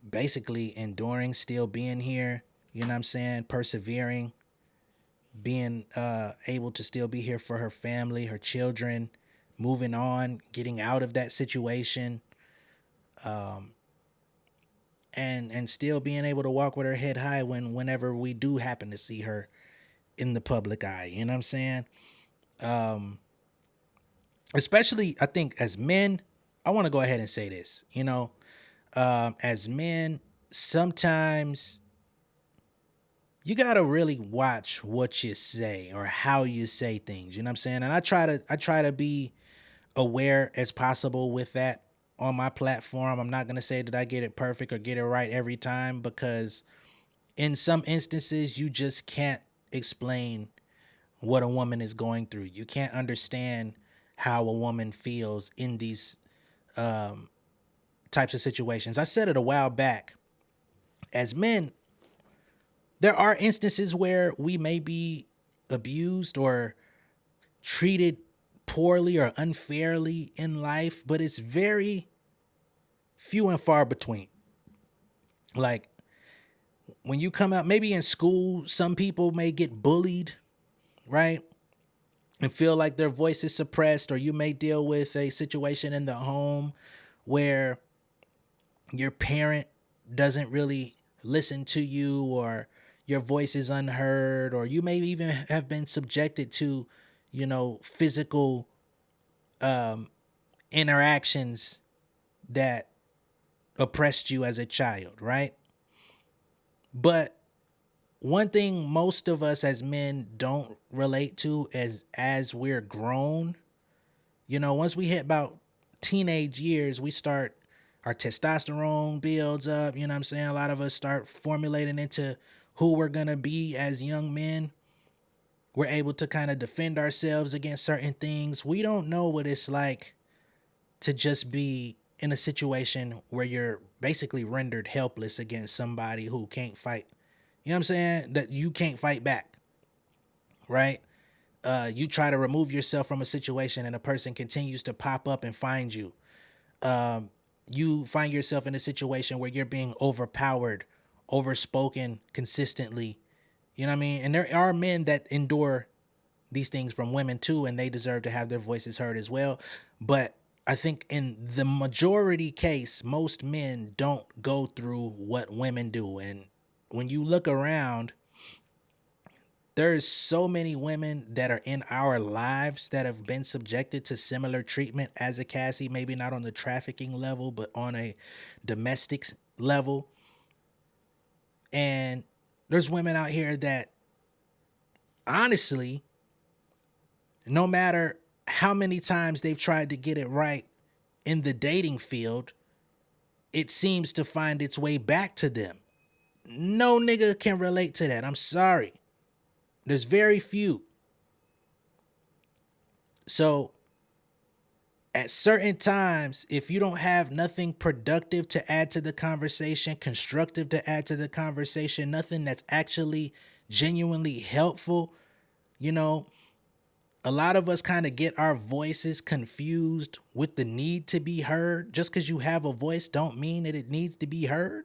basically enduring, still being here, you know what I'm saying, persevering, being able to still be here for her family, her children, moving on, getting out of that situation, and still being able to walk with her head high whenever we do happen to see her in the public eye, you know what I'm saying? Especially, I think, as men, I want to go ahead and say this, as men, sometimes you got to really watch what you say or how you say things, you know what I'm saying? And I try to be aware as possible with that on my platform. I'm not going to say that I get it perfect or get it right every time, because in some instances you just can't explain what a woman is going through. You can't understand how a woman feels in these types of situations. I said it a while back. As men, there are instances where we may be abused or treated poorly or unfairly in life, but it's very few and far between. Like when you come out, maybe in school, some people may get bullied, right? And feel like their voice is suppressed, or you may deal with a situation in the home where your parent doesn't really listen to you, or your voice is unheard, or you may even have been subjected to, physical interactions that oppressed you as a child, right? But one thing most of us as men don't relate to is as we're grown, once we hit about teenage years, our testosterone builds up, you know what I'm saying? A lot of us start formulating into who we're going to be as young men. We're able to kind of defend ourselves against certain things. We don't know what it's like to just be in a situation where you're basically rendered helpless against somebody who can't fight. You know what I'm saying? That you can't fight back, right? You try to remove yourself from a situation and a person continues to pop up and find you. You find yourself in a situation where you're being overpowered, overspoken consistently. You know what I mean? And there are men that endure these things from women too, and they deserve to have their voices heard as well. But I think in the majority case, most men don't go through what women do. And when you look around, there's so many women that are in our lives that have been subjected to similar treatment as a Cassie, maybe not on the trafficking level, but on a domestic level. And there's women out here that honestly, no matter how many times they've tried to get it right in the dating field, it seems to find its way back to them. No nigga can relate to that. I'm sorry. There's very few. So at certain times, if you don't have nothing productive to add to the conversation, constructive to add to the conversation, nothing that's actually genuinely helpful, a lot of us kind of get our voices confused with the need to be heard. Just because you have a voice don't mean that it needs to be heard.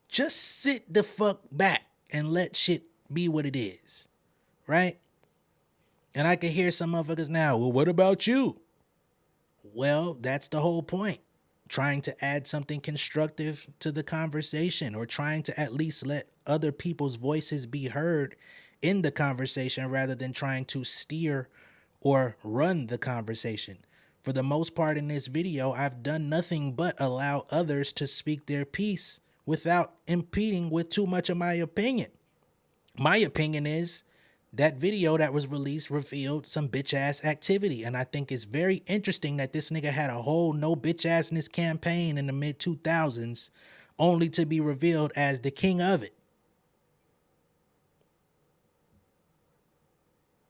Just sit the fuck back and let shit be what it is, right? And I can hear some motherfuckers now, well, what about you? Well, that's the whole point. Trying to add something constructive to the conversation, or trying to at least let other people's voices be heard in the conversation rather than trying to steer or run the conversation. For the most part in this video, I've done nothing but allow others to speak their piece without impeding with too much of my opinion. My opinion is that video that was released revealed some bitch ass activity. And I think it's very interesting that this nigga had a whole no bitch assness campaign in the mid 2000s only to be revealed as the king of it.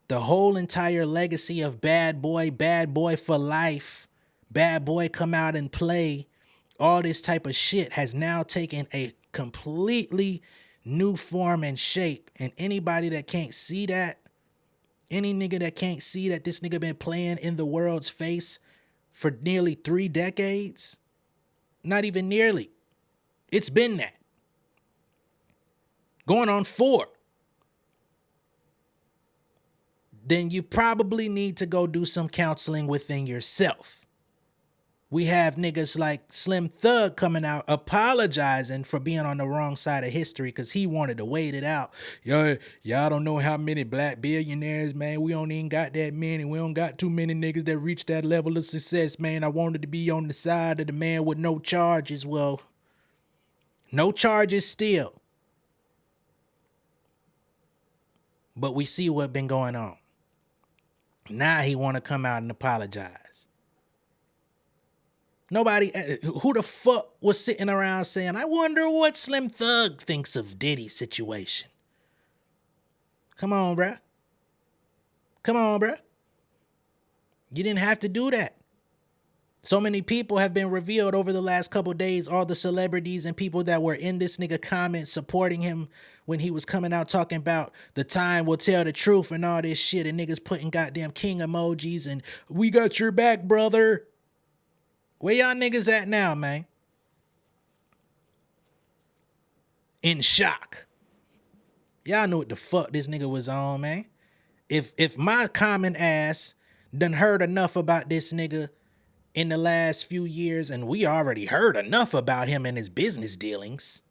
The whole entire legacy of bad boy for life, bad boy come out and play, all this type of shit has now taken a completely new form and shape. And anybody that can't see that, any nigga that can't see that this nigga been playing in the world's face for nearly 3 decades, not even nearly, it's been that. Going on 4. Then you probably need to go do some counseling within yourself. We have niggas like Slim Thug coming out apologizing for being on the wrong side of history because he wanted to wait it out. Y'all don't know how many black billionaires, man. We don't even got that many. We don't got too many niggas that reach that level of success, man. I wanted to be on the side of the man with no charges. Well, no charges still. But we see what's been going on. Now he want to come out and apologize. Nobody, who the fuck was sitting around saying, I wonder what Slim Thug thinks of Diddy's situation? Come on, bruh. Come on, bruh. You didn't have to do that. So many people have been revealed over the last couple days, all the celebrities and people that were in this nigga comment supporting him when he was coming out talking about the time will tell the truth and all this shit, and niggas putting goddamn king emojis and we got your back, brother. Where y'all niggas at now, man? In shock. Y'all know what the fuck this nigga was on, man. If my common ass done heard enough about this nigga in the last few years, and we already heard enough about him and his business dealings,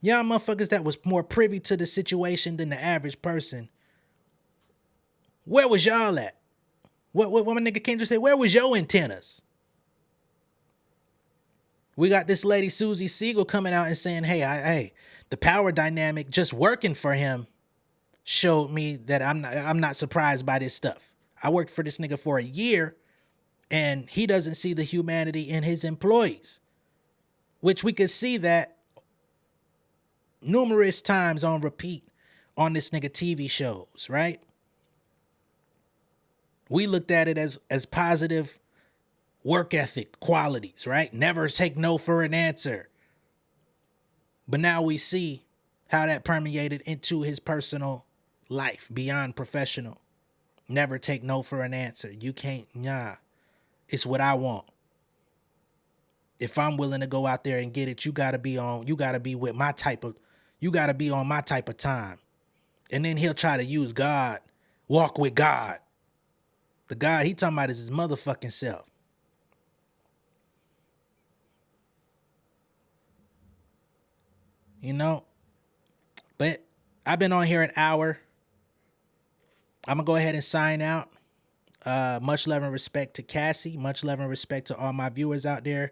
y'all motherfuckers that was more privy to the situation than the average person, where was y'all at? What my nigga Kendrick said, where was your antennas? We got this lady Susie Siegel coming out and saying, hey, the power dynamic just working for him showed me that I'm not surprised by this stuff. I worked for this nigga for a year and he doesn't see the humanity in his employees, which we could see that numerous times on repeat on this nigga TV shows, right? We looked at it as positive work ethic qualities, right? Never take no for an answer. But now we see how that permeated into his personal life beyond professional. Never take no for an answer. You can't, nah. It's what I want. If I'm willing to go out there and get it, you gotta be on my type of time. And then he'll try to use God, walk with God. The God he talking about is his motherfucking self. You know? But I've been on here an hour. I'm gonna go ahead and sign out. Much love and respect to Cassie. Much love and respect to all my viewers out there.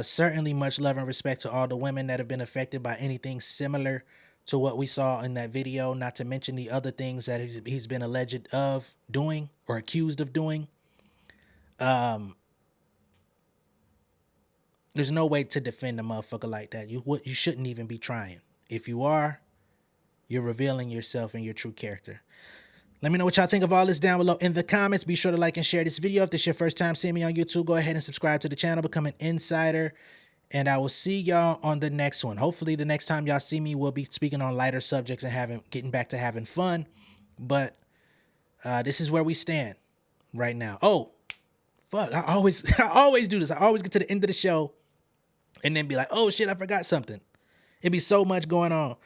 Certainly much love and respect to all the women that have been affected by anything similar to what we saw in that video, not to mention the other things that he's been alleged of doing or accused of doing. There's no way to defend a motherfucker like that. You shouldn't even be trying. If you are, you're revealing yourself and your true character. Let me know what y'all think of all this down below in the comments. Be sure to like and share this video. If this is your first time seeing me on YouTube, go ahead and subscribe to the channel, become an insider, and I will see y'all on the next one. Hopefully the next time y'all see me, we'll be speaking on lighter subjects and getting back to having fun. But this is where we stand right now. Oh, fuck, I always do this. I always get to the end of the show and then be like, oh shit, I forgot something. It'd be so much going on.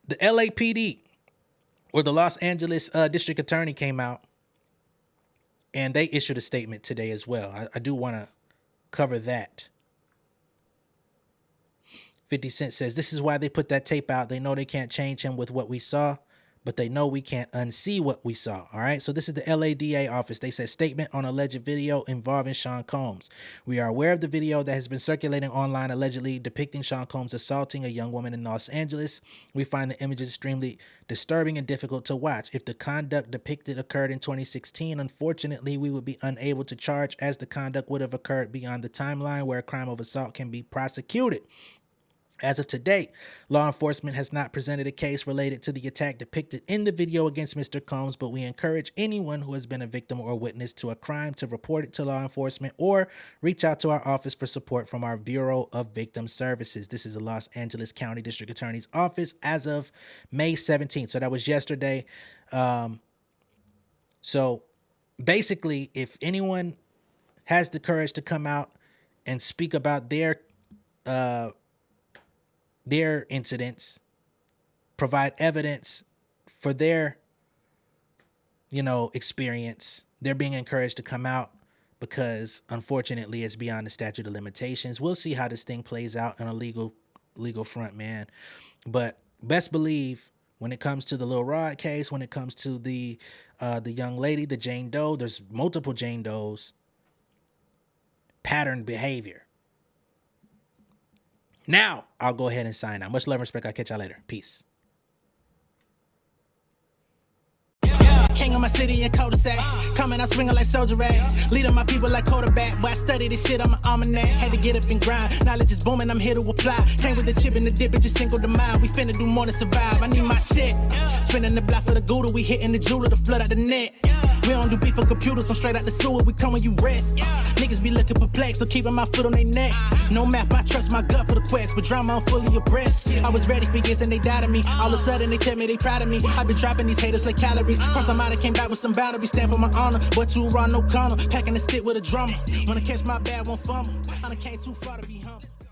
The LAPD, or the Los Angeles District Attorney, came out and they issued a statement today as well. I do want to cover that. 50 Cent says, this is why they put that tape out. They know they can't change him with what we saw, but they know we can't unsee what we saw. All right. So this is the LADA office. They said statement on alleged video involving Sean Combs. We are aware of the video that has been circulating online allegedly depicting Sean Combs assaulting a young woman in Los Angeles. We find the images extremely disturbing and difficult to watch. If the conduct depicted occurred in 2016, unfortunately, we would be unable to charge as the conduct would have occurred beyond the timeline where a crime of assault can be prosecuted. As of today, law enforcement has not presented a case related to the attack depicted in the video against Mr. Combs, but we encourage anyone who has been a victim or witness to a crime to report it to law enforcement or reach out to our office for support from our Bureau of Victim Services. This is the Los Angeles County District Attorney's Office as of May 17th. So that was yesterday. So basically, if anyone has the courage to come out and speak about their incidents, provide evidence for their, experience, they're being encouraged to come out because unfortunately it's beyond the statute of limitations. We'll see how this thing plays out on a legal front, man. But best believe when it comes to the Lil Rod case, when it comes to the young lady, the Jane Doe, there's multiple Jane Does, patterned behavior. Now, I'll go ahead and sign out. Much love and respect. I'll catch y'all later. Peace. king of my city and cul-de-sac. Coming, I swinging like soldier rag. Leading my people like quarterback. Boy, I study this shit, I'm an almanac. Had to get up and grind. Knowledge is booming, I'm here to apply. Came with the chip and the dip, it just single the mind. We finna do more than survive. I need my check. Spinning the block for the Gouda, we hitting the jeweler, the flood out the net. We don't do beef for computers, I'm straight out the sewer, we come when you rest. Niggas be looking perplexed, so keeping my foot on their neck. No map, I trust my gut for the quest. With drama, I'm fully abreast. I was ready for years and they doubted me. All of a sudden, they tell me they proud of me. I've been dropping these haters like calories. Cross them out, I came back with some boundaries. Stand for my honor, but too raw, no corner. Packing the stick with a drummer. Wanna catch my bad, won't fumble. I done came too far to be humble.